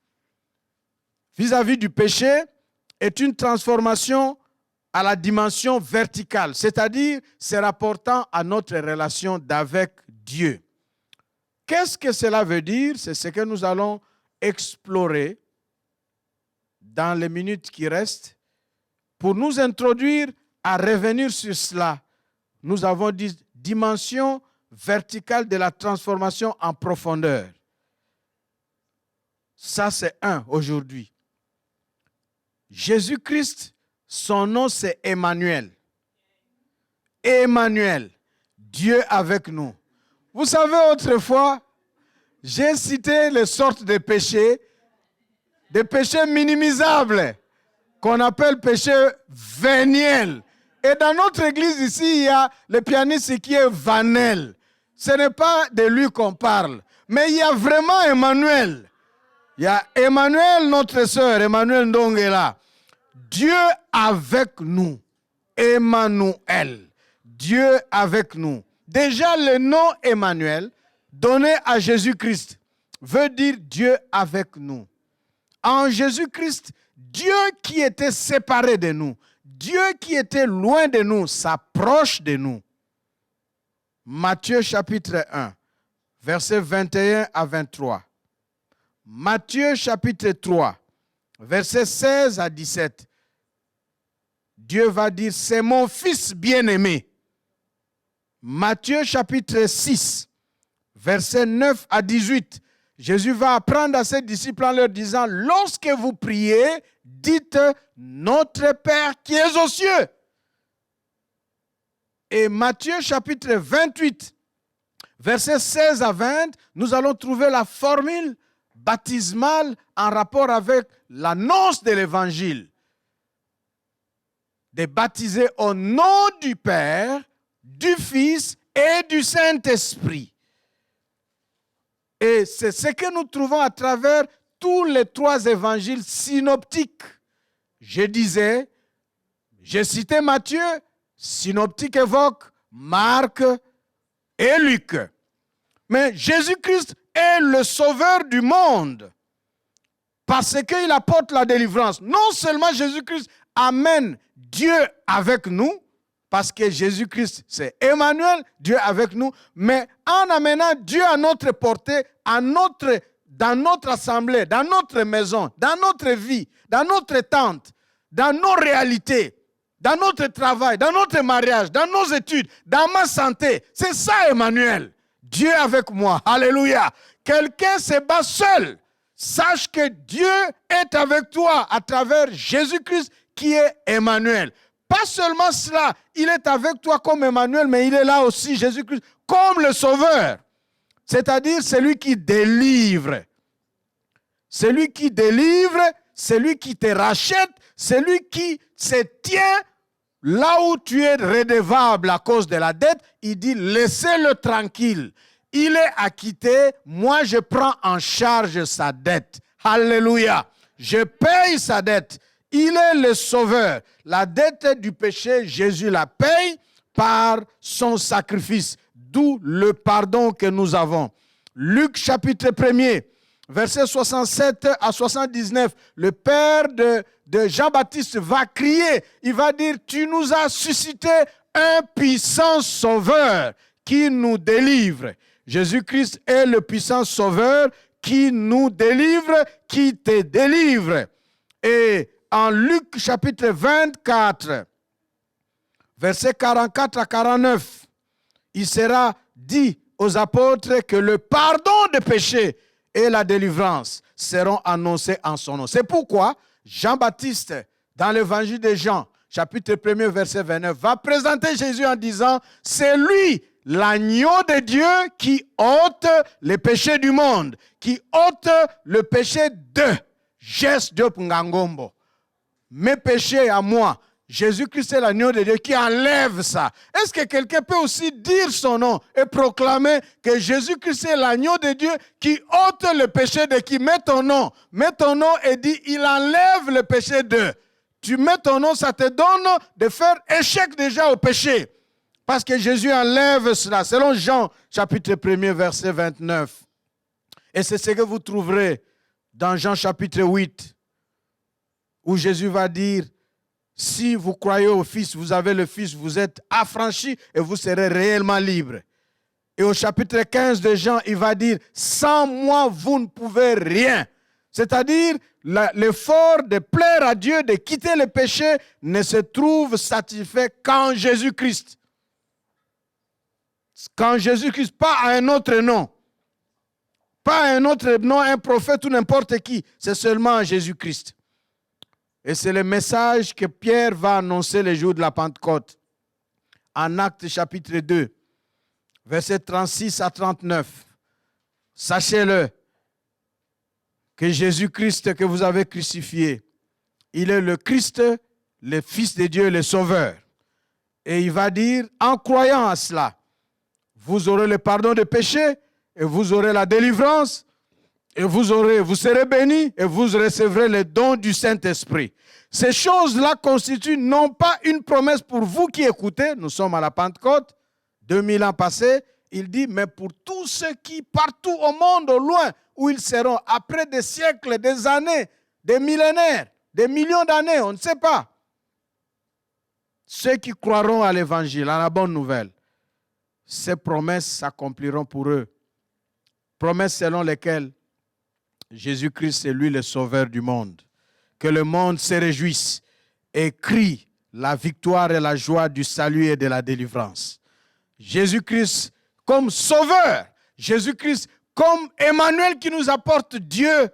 vis-à-vis du péché, est une transformation à la dimension verticale, c'est-à-dire se rapportant à notre relation d'avec Dieu. Qu'est-ce que cela veut dire? C'est ce que nous allons explorer dans les minutes qui restent. Pour nous introduire à revenir sur cela, nous avons dit dimension verticale de la transformation en profondeur. Ça, c'est un aujourd'hui. Jésus-Christ, son nom, c'est Emmanuel. Emmanuel, Dieu avec nous. Vous savez, autrefois, j'ai cité les sortes de péchés, des péchés minimisables, qu'on appelle péchés véniels. Et dans notre église ici, il y a le pianiste qui est Vanel. Ce n'est pas de lui qu'on parle, mais il y a vraiment Emmanuel. Il y a Emmanuel, notre sœur, Emmanuel Ndongela. Dieu avec nous. Emmanuel. Dieu avec nous. Déjà, le nom Emmanuel, donné à Jésus-Christ, veut dire Dieu avec nous. En Jésus-Christ, Dieu qui était séparé de nous, Dieu qui était loin de nous, s'approche de nous. Matthieu chapitre 1, versets 21 à 23. Matthieu chapitre 3, versets 16 à 17. Dieu va dire, c'est mon fils bien-aimé. Matthieu chapitre 6, versets 9 à 18. Jésus va apprendre à ses disciples en leur disant, lorsque vous priez, dites notre Père qui est aux cieux. Et Matthieu chapitre 28, versets 16 à 20, nous allons trouver la formule baptismale en rapport avec l'annonce de l'évangile. De baptiser au nom du Père, du Fils et du Saint-Esprit. Et c'est ce que nous trouvons à travers tous les trois évangiles synoptiques. Je disais, j'ai cité Matthieu, synoptique évoque Marc et Luc. Mais Jésus-Christ est le sauveur du monde parce qu'il apporte la délivrance. Non seulement Jésus-Christ amène Dieu avec nous, parce que Jésus-Christ, c'est Emmanuel, Dieu avec nous, mais en amenant Dieu à notre portée, dans notre assemblée, dans notre maison, dans notre vie, dans notre tente, dans nos réalités, dans notre travail, dans notre mariage, dans nos études, dans ma santé. C'est ça, Emmanuel. Dieu avec moi. Alléluia. Quelqu'un se bat seul. Sache que Dieu est avec toi à travers Jésus-Christ qui est Emmanuel. Pas seulement cela, il est avec toi comme Emmanuel, mais il est là aussi, Jésus-Christ, comme le Sauveur. C'est-à-dire celui qui délivre. Celui qui délivre, celui qui te rachète, celui qui se tient là où tu es redevable à cause de la dette. Il dit, laissez-le tranquille. Il est acquitté, moi je prends en charge sa dette. Alléluia. Je paye sa dette. Il est le sauveur. La dette du péché, Jésus la paye par son sacrifice. D'où le pardon que nous avons. Luc chapitre 1er, versets 67 à 79. Le père de Jean-Baptiste va crier. Il va dire, tu nous as suscité un puissant sauveur qui nous délivre. Jésus-Christ est le puissant sauveur qui nous délivre, qui te délivre. Et en Luc chapitre 24, versets 44 à 49, il sera dit aux apôtres que le pardon des péchés et la délivrance seront annoncés en son nom. C'est pourquoi Jean-Baptiste, dans l'évangile de Jean, chapitre 1er, verset 29, va présenter Jésus en disant, c'est lui l'agneau de Dieu qui ôte les péchés du monde, qui ôte le péché de Jes Diop Ngangombo. Mes péchés à moi, Jésus-Christ est l'agneau de Dieu qui enlève ça. Est-ce que quelqu'un peut aussi dire son nom et proclamer que Jésus-Christ est l'agneau de Dieu qui ôte le péché de qui? Mets ton nom et dis, il enlève le péché d'eux. Tu mets ton nom, ça te donne de faire échec déjà au péché. Parce que Jésus enlève cela, selon Jean, chapitre 1er, verset 29. Et c'est ce que vous trouverez dans Jean, chapitre 8, où Jésus va dire, si vous croyez au Fils, vous avez le Fils, vous êtes affranchis et vous serez réellement libres. Et au chapitre 15 de Jean, il va dire, sans moi, vous ne pouvez rien. C'est-à-dire, l'effort de plaire à Dieu, de quitter le péché, ne se trouve satisfait qu'en Jésus-Christ. Qu'en Jésus-Christ, pas à un autre nom. Pas à un autre nom, un prophète ou n'importe qui. C'est seulement en Jésus-Christ. Et c'est le message que Pierre va annoncer le jour de la Pentecôte. En Actes chapitre 2, versets 36 à 39. Sachez-le, que Jésus-Christ que vous avez crucifié, il est le Christ, le Fils de Dieu, le Sauveur. Et il va dire, en croyant à cela, vous aurez le pardon des péchés, et vous aurez la délivrance, et vous serez bénis, et vous recevrez le don du Saint-Esprit. Ces choses-là constituent non pas une promesse pour vous qui écoutez, nous sommes à la Pentecôte, 2000 ans passés, il dit, mais pour tous ceux qui, partout au monde, au loin, où ils seront, après des siècles, des années, des millénaires, des millions d'années, on ne sait pas. Ceux qui croiront à l'Évangile, à la bonne nouvelle, ces promesses s'accompliront pour eux. Promesses selon lesquelles Jésus-Christ est lui le sauveur du monde. Que le monde se réjouisse et crie la victoire et la joie du salut et de la délivrance. Jésus-Christ comme sauveur, Jésus-Christ comme Emmanuel qui nous apporte Dieu,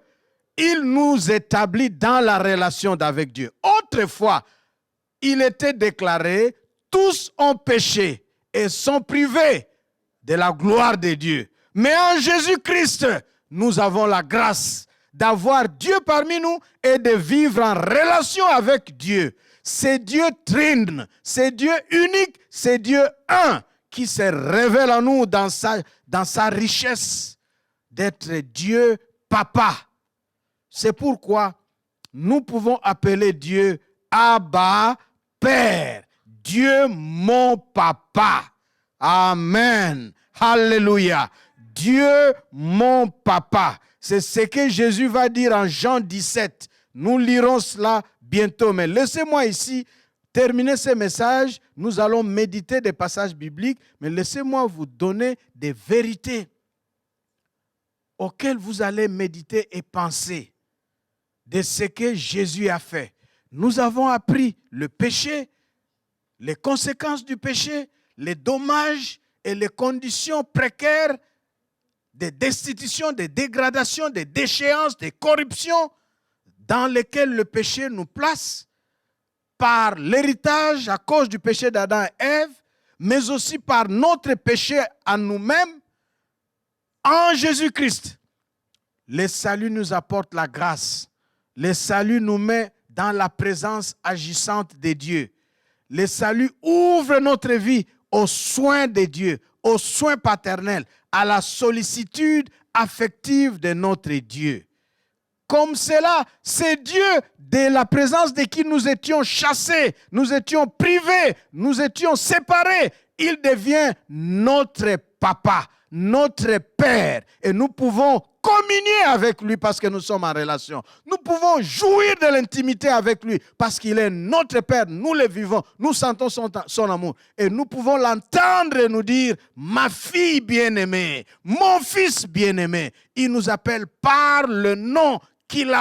il nous établit dans la relation avec Dieu. Autrefois, il était déclaré, tous ont péché et sont privés de la gloire de Dieu. Mais en Jésus-Christ, nous avons la grâce d'avoir Dieu parmi nous et de vivre en relation avec Dieu. C'est Dieu trine, c'est Dieu unique, c'est Dieu un qui se révèle à nous dans sa richesse d'être Dieu Papa. C'est pourquoi nous pouvons appeler Dieu Abba Père. Dieu mon Papa. Amen. Alléluia. Dieu mon Papa. C'est ce que Jésus va dire en Jean 17. Nous lirons cela bientôt. Mais laissez-moi ici terminer ce message. Nous allons méditer des passages bibliques. Mais laissez-moi vous donner des vérités auxquelles vous allez méditer et penser de ce que Jésus a fait. Nous avons appris le péché, les conséquences du péché, les dommages et les conditions précaires de destitution, de dégradation, de déchéance, de corruption dans lesquelles le péché nous place par l'héritage à cause du péché d'Adam et Ève, mais aussi par notre péché à nous-mêmes. En Jésus-Christ, le salut nous apporte la grâce. Le salut nous met dans la présence agissante de Dieu. Le salut ouvre notre vie aux soins de Dieu, aux soins paternels, à la sollicitude affective de notre Dieu. Comme cela, c'est Dieu, de la présence de qui nous étions chassés, nous étions privés, nous étions séparés. Il devient notre Papa, notre Père. Et nous pouvons communier avec lui parce que nous sommes en relation. Nous pouvons jouir de l'intimité avec lui parce qu'il est notre Père. Nous le vivons, nous sentons son amour. Et nous pouvons l'entendre et nous dire, ma fille bien-aimée, mon fils bien-aimé. Il nous appelle par le nom qu'il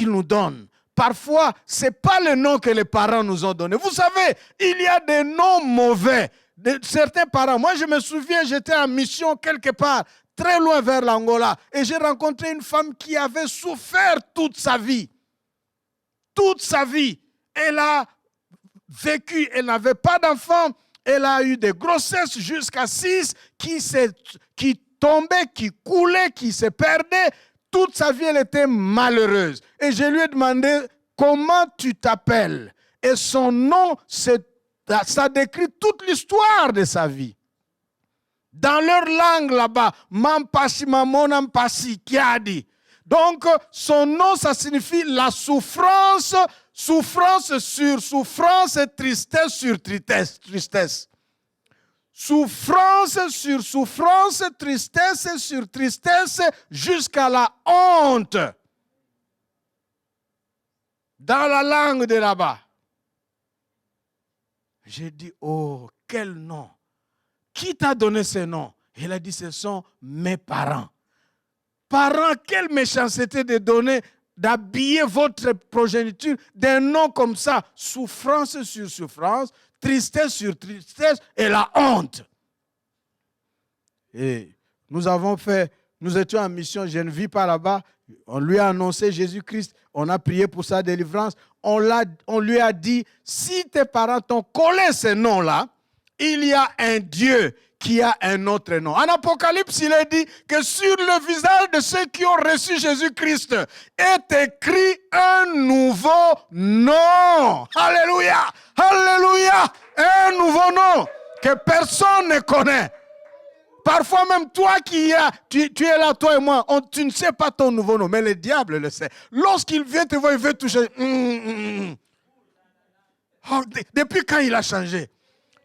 nous donne. Parfois, ce n'est pas le nom que les parents nous ont donné. Vous savez, il y a des noms mauvais de certains parents. Moi, je me souviens, j'étais en mission quelque part, très loin vers l'Angola, et j'ai rencontré une femme qui avait souffert toute sa vie. Toute sa vie. Elle a vécu, elle n'avait pas d'enfant, elle a eu des grossesses jusqu'à 6 qui tombaient, qui coulaient, qui se perdaient. Toute sa vie, elle était malheureuse. Et je lui ai demandé, comment tu t'appelles? Et son nom, ça décrit toute l'histoire de sa vie. Dans leur langue là-bas, Mampasi Mamonampasi Kiadi. Donc, son nom, ça signifie la souffrance, souffrance sur souffrance, tristesse sur tristesse. Souffrance sur souffrance, tristesse sur tristesse, jusqu'à la honte. Dans la langue de là-bas. J'ai dit, oh, quel nom. Qui t'a donné ce nom? Il a dit, ce sont mes parents. Parents, quelle méchanceté de donner, d'habiller votre progéniture d'un nom comme ça. Souffrance sur souffrance, tristesse sur tristesse et la honte. Et nous étions en mission, je ne vis pas là-bas. On lui a annoncé Jésus-Christ, on a prié pour sa délivrance. On lui a dit, si tes parents t'ont collé ce nom-là, il y a un Dieu qui a un autre nom. En Apocalypse, il est dit que sur le visage de ceux qui ont reçu Jésus-Christ est écrit un nouveau nom. Alléluia! Alléluia! Un nouveau nom que personne ne connaît. Parfois même toi tu es là, toi et moi, tu ne sais pas ton nouveau nom, mais le diable le sait. Lorsqu'il vient te voir, il veut toucher. Oh, depuis quand il a changé?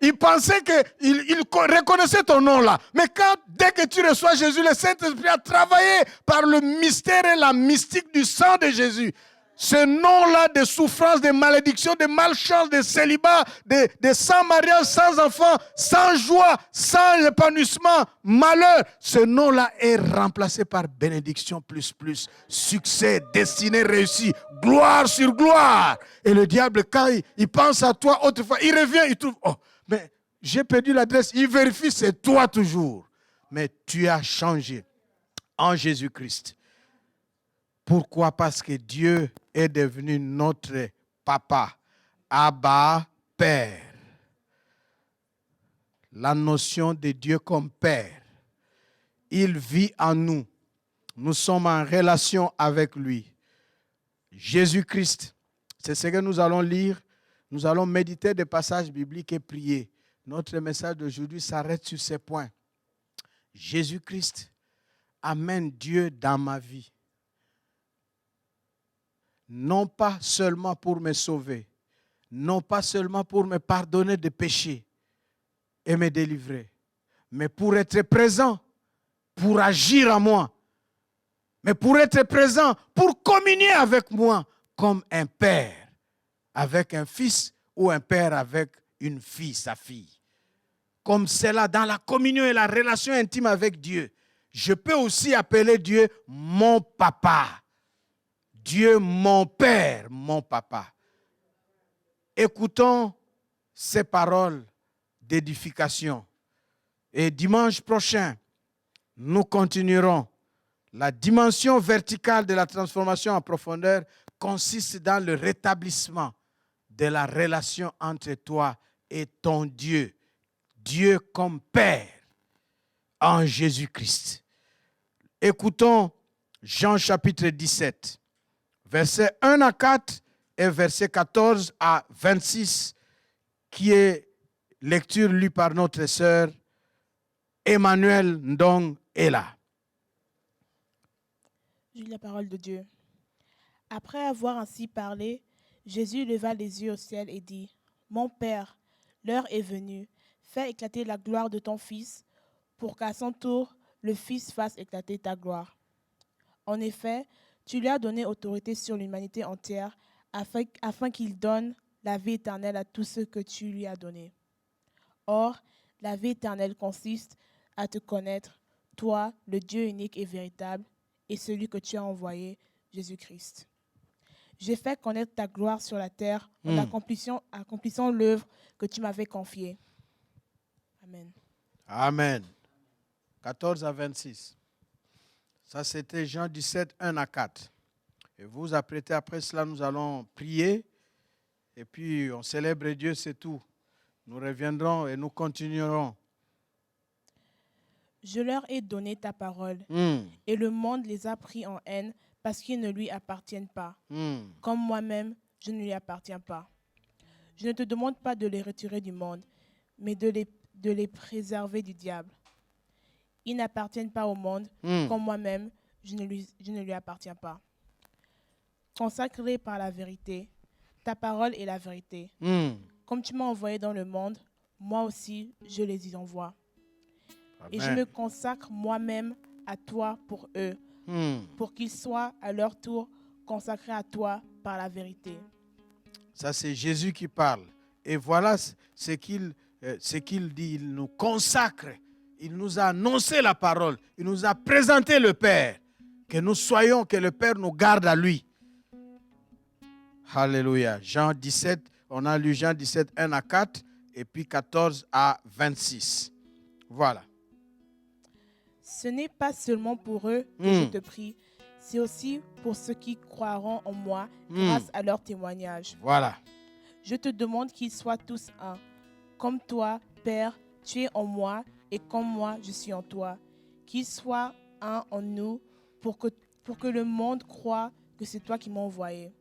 Il pensait qu'il reconnaissait ton nom là. Mais dès que tu reçois Jésus, le Saint-Esprit a travaillé par le mystère et la mystique du sang de Jésus. Ce nom-là de souffrance, de malédiction, de malchance, de célibat, de sans mariage, sans enfant, sans joie, sans épanouissement, malheur. Ce nom-là est remplacé par bénédiction plus, succès, destinée, réussie, gloire sur gloire. Et le diable, quand il pense à toi autrefois, il revient, il trouve, oh, mais j'ai perdu l'adresse, il vérifie, c'est toi toujours. Mais tu as changé en Jésus-Christ. Pourquoi? Parce que Dieu est devenu notre papa, Abba, Père. La notion de Dieu comme Père. Il vit en nous. Nous sommes en relation avec lui. Jésus-Christ, c'est ce que nous allons lire. Nous allons méditer des passages bibliques et prier. Notre message d'aujourd'hui s'arrête sur ces points. Jésus-Christ amène Dieu dans ma vie. Non pas seulement pour me sauver, non pas seulement pour me pardonner des péchés et me délivrer, mais pour être présent, pour agir en moi, mais pour être présent, pour communier avec moi comme un père avec un fils ou un père avec une fille, sa fille. Comme c'est là dans la communion et la relation intime avec Dieu. Je peux aussi appeler Dieu mon papa. Dieu, mon Père, mon papa. Écoutons ces paroles d'édification. Et dimanche prochain, nous continuerons. La dimension verticale de la transformation en profondeur consiste dans le rétablissement de la relation entre toi et ton Dieu. Dieu comme Père en Jésus-Christ. Écoutons Jean chapitre 17. Versets 1 à 4 et versets 14 à 26, qui est lecture lue par notre sœur Emmanuel Ndong Ella. Je lis la parole de Dieu. Après avoir ainsi parlé, Jésus leva les yeux au ciel et dit, « Mon Père, l'heure est venue, fais éclater la gloire de ton Fils, pour qu'à son tour, le Fils fasse éclater ta gloire. En effet, tu lui as donné autorité sur l'humanité entière, afin qu'il donne la vie éternelle à tous ceux que tu lui as donnés. Or, la vie éternelle consiste à te connaître, toi, le Dieu unique et véritable, et celui que tu as envoyé, Jésus-Christ. J'ai fait connaître ta gloire sur la terre en accomplissant l'œuvre que tu m'avais confiée. » Amen. Amen. 14 à 26. Ça, c'était Jean 17, 1 à 4. Et vous vous apprêtez, après cela, nous allons prier. Et puis, on célèbre Dieu, c'est tout. Nous reviendrons et nous continuerons. Je leur ai donné ta parole, et le monde les a pris en haine parce qu'ils ne lui appartiennent pas, comme moi-même, je ne lui appartiens pas. Je ne te demande pas de les retirer du monde, mais de les préserver du diable. Ils n'appartiennent pas au monde, comme moi-même, je ne lui appartiens pas. Consacrés par la vérité, ta parole est la vérité. Comme tu m'as envoyé dans le monde, moi aussi, je les y envoie. Amen. Et je me consacre moi-même à toi pour eux, pour qu'ils soient à leur tour consacrés à toi par la vérité. Ça, c'est Jésus qui parle. Et voilà ce qu'il dit. Il nous consacre. Il nous a annoncé la parole. Il nous a présenté le Père. Que nous soyons, que le Père nous garde à lui. Alléluia. Jean 17, on a lu Jean 17, 1 à 4 et puis 14 à 26. Voilà. Ce n'est pas seulement pour eux que je te prie, c'est aussi pour ceux qui croiront en moi grâce à leur témoignage. Voilà. Je te demande qu'ils soient tous un. Comme toi, Père, tu es en moi et comme moi, je suis en toi. Qu'ils soient un en nous pour que le monde croie que c'est toi qui m'as envoyé.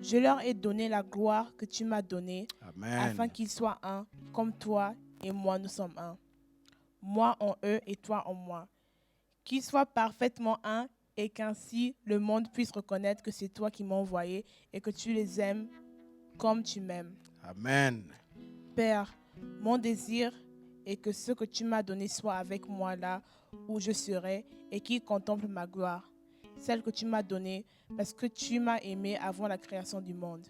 Je leur ai donné la gloire que tu m'as donnée, Amen. afin qu'ils soient un, comme toi et moi, nous sommes un. Moi en eux et toi en moi. Qu'ils soient parfaitement un et qu'ainsi le monde puisse reconnaître que c'est toi qui m'as envoyé et que tu les aimes comme tu m'aimes. Amen. Père, mon désir est que ce que tu m'as donné soit avec moi là où je serai et qu'ils contemplent ma gloire, celle que tu m'as donnée parce que tu m'as aimé avant la création du monde.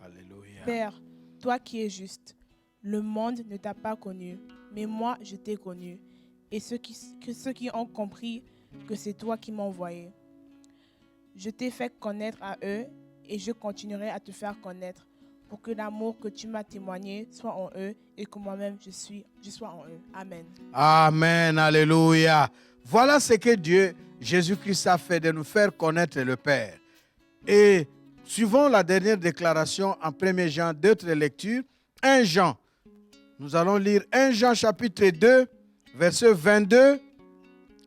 Alléluia. Père, toi qui es juste, le monde ne t'a pas connu, mais moi je t'ai connu, et ceux qui ont compris que c'est toi qui m'as envoyé. Je t'ai fait connaître à eux et je continuerai à te faire connaître pour que l'amour que tu m'as témoigné soit en eux et que moi-même je sois en eux. Amen. Amen. Alléluia. Voilà ce que Dieu, Jésus-Christ, a fait de nous faire connaître le Père. Et suivons la dernière déclaration en 1 Jean, d'autres lectures. 1 Jean. Nous allons lire 1 Jean chapitre 2, versets 22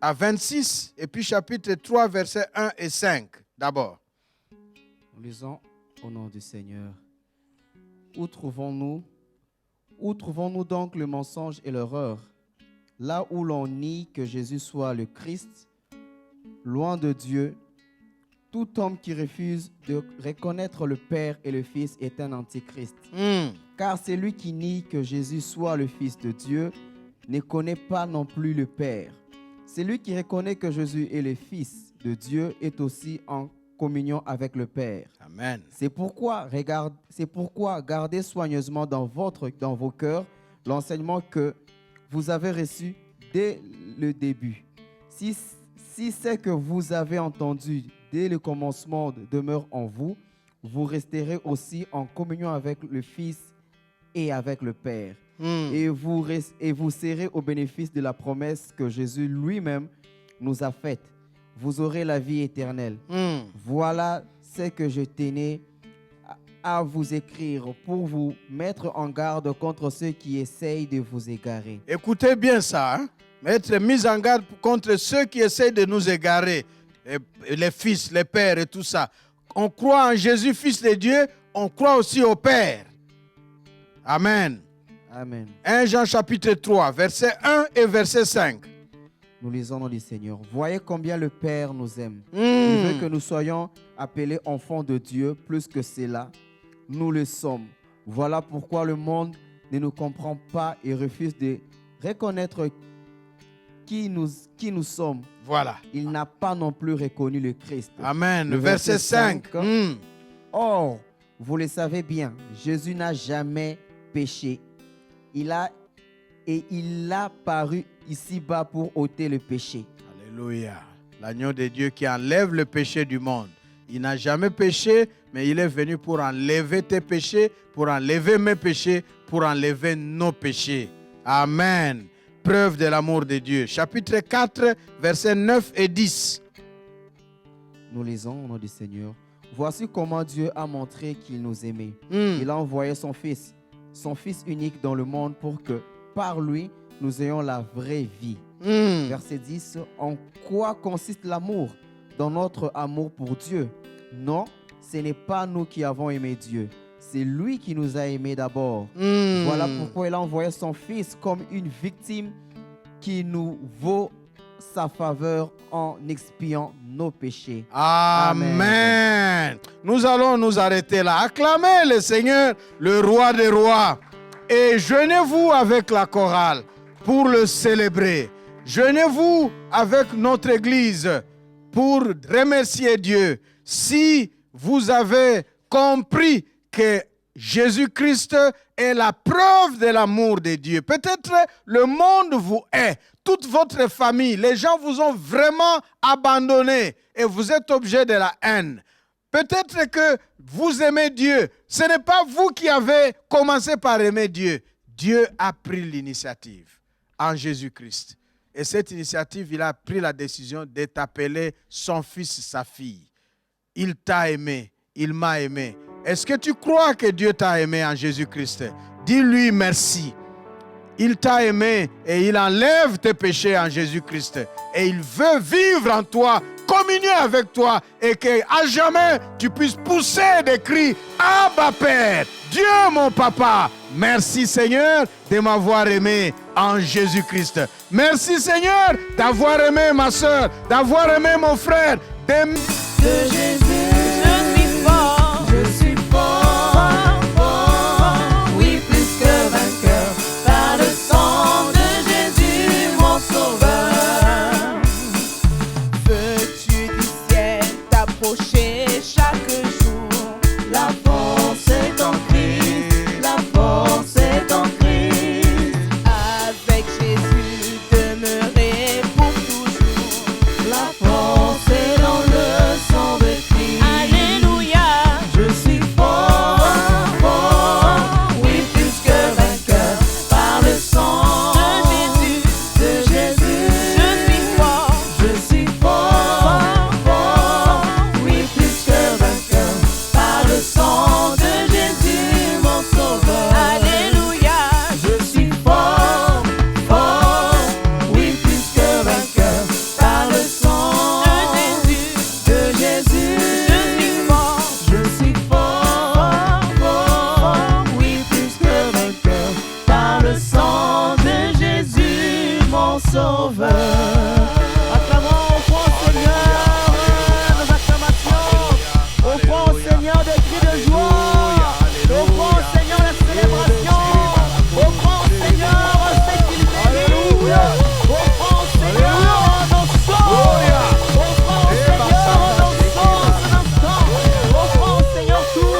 à 26, et puis chapitre 3, versets 1 et 5 d'abord. Nous lisons au nom du Seigneur. Où trouvons-nous donc le mensonge et l'erreur? Là où l'on nie que Jésus soit le Christ, loin de Dieu, tout homme qui refuse de reconnaître le Père et le Fils est un antichrist. Car celui qui nie que Jésus soit le Fils de Dieu ne connaît pas non plus le Père. Celui qui reconnaît que Jésus est le Fils de Dieu est aussi en communion avec le Père. Amen. C'est pourquoi gardez soigneusement dans vos cœurs l'enseignement que vous avez reçu dès le début. Si ce que vous avez entendu dès le commencement demeure en vous, vous resterez aussi en communion avec le Fils et avec le Père. Et vous serez au bénéfice de la promesse que Jésus lui-même nous a faite. Vous aurez la vie éternelle. Voilà ce que je tenais à vous écrire pour vous mettre en garde contre ceux qui essayent de vous égarer. Écoutez bien ça, hein? Être mis en garde contre ceux qui essayent de nous égarer, les fils, les pères et tout ça. On croit en Jésus, Fils de Dieu, on croit aussi au Père. Amen. Amen. 1 Jean chapitre 3, verset 1 et verset 5. Nous lisons dans le Seigneur. Voyez combien le Père nous aime. Il veut que nous soyons appelés enfants de Dieu. Plus que cela, nous le sommes. Voilà pourquoi le monde ne nous comprend pas et refuse de reconnaître qui nous sommes. Voilà. Il n'a pas non plus reconnu le Christ. Amen. Le verset 5. Or, vous le savez bien, Jésus n'a jamais péché. Il a paru ici-bas pour ôter le péché. Alléluia. L'agneau de Dieu qui enlève le péché du monde. Il n'a jamais péché, mais il est venu pour enlever tes péchés, pour enlever mes péchés, pour enlever nos péchés. Amen. Preuve de l'amour de Dieu. Chapitre 4, versets 9 et 10. Nous lisons au nom du Seigneur. Voici comment Dieu a montré qu'il nous aimait. Il a envoyé son Fils unique dans le monde pour que, par lui, nous ayons la vraie vie. Verset 10. En quoi consiste l'amour? Dans notre amour pour Dieu? Non, ce n'est pas nous qui avons aimé Dieu. C'est lui qui nous a aimés d'abord. Voilà pourquoi il a envoyé son Fils comme une victime qui nous vaut sa faveur en expiant nos péchés. Amen. Nous allons nous arrêter là. Acclamez le Seigneur, le roi des rois. Et jeûnez-vous avec la chorale pour le célébrer. Jeûnez-vous avec notre Église pour remercier Dieu. Si vous avez compris que Jésus-Christ est la preuve de l'amour de Dieu. Peut-être le monde vous hait, toute votre famille, les gens vous ont vraiment abandonné et vous êtes objet de la haine. Peut-être que vous aimez Dieu. Ce n'est pas vous qui avez commencé par aimer Dieu. Dieu a pris l'initiative en Jésus-Christ. Et cette initiative, il a pris la décision de t'appeler son fils, sa fille. Il t'a aimé, il m'a aimé. Est-ce que tu crois que Dieu t'a aimé en Jésus-Christ? Dis-lui merci. Il t'a aimé et il enlève tes péchés en Jésus-Christ. Et il veut vivre en toi, communier avec toi et qu'à jamais tu puisses pousser des cris « Abba Père, Dieu mon papa ». Merci Seigneur de m'avoir aimé en Jésus-Christ. Merci Seigneur d'avoir aimé ma soeur, d'avoir aimé mon frère. De Jésus, je suis fort, je suis fort, fort, oui plus que vainqueur, par le sang de Jésus mon sauveur. Veux-tu du ciel t'approcher chaque jour? La force est en Christ, la force est en Christ. Avec Jésus demeurer pour toujours, la force est dans le sang de Christ. Alléluia, je suis fort, fort, oui plus que vainqueur, par le sang de Jésus, je suis fort, fort, oui plus que vainqueur, par le sang de Jésus mon sauveur. Alléluia, je suis fort, oui plus que vainqueur, par le sang de Jésus, je suis fort, oui plus que vainqueur, par le sang de Jésus mon sauveur. Acclamons au fond Seigneur, nos acclamations, au fond Seigneur des cris de joie, au fond Seigneur la célébration, au fond Seigneur c'est qu'il mérite, au fond Seigneur dansons, au fond Seigneur dansons ce instant, au fond Seigneur tout.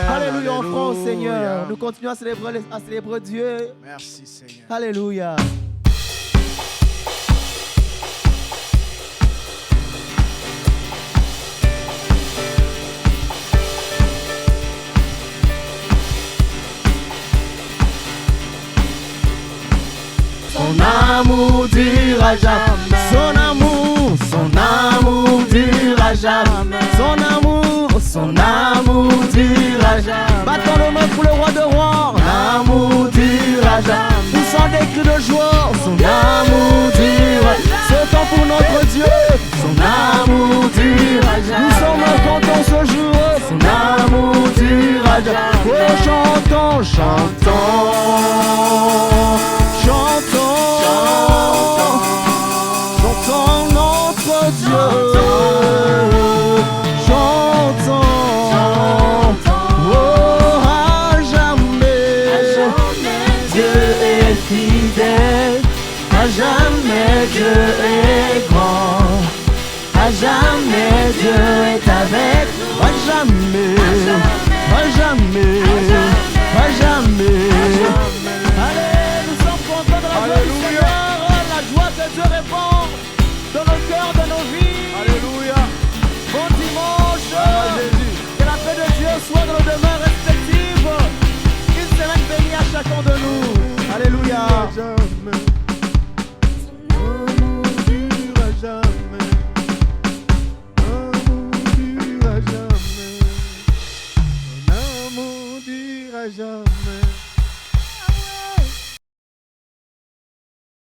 Alléluia, offrons au Seigneur. Nous continuons à célébrer Dieu. Merci Seigneur. Alléluia. Son amour durera jamais. Son amour durera jamais. Son amour durera jamais. Battons nos mains pour le roi de rois. Son amour durera jamais. Poussons des cris de joie. Son amour durera jamais. Sautons pour notre Dieu. Son amour durera jamais. Nous sommes contents ce jour. Son amour durera jamais. Oh, chantons, chantons, chantons, chantons notre Dieu. Chantons, oh, à jamais, Dieu est fidèle, à jamais Dieu est grand, à jamais Dieu est avec nous, à jamais, à jamais, à jamais. Allez, nous sommes contents de la joie du Seigneur, la joie que Dieu répand dans nos cœurs, dans nos vies. Alléluia. Bon dimanche. Jésus. Que la paix de Dieu soit dans nos demeures respectives. Une semaine bénie à chacun de nous. Alléluia.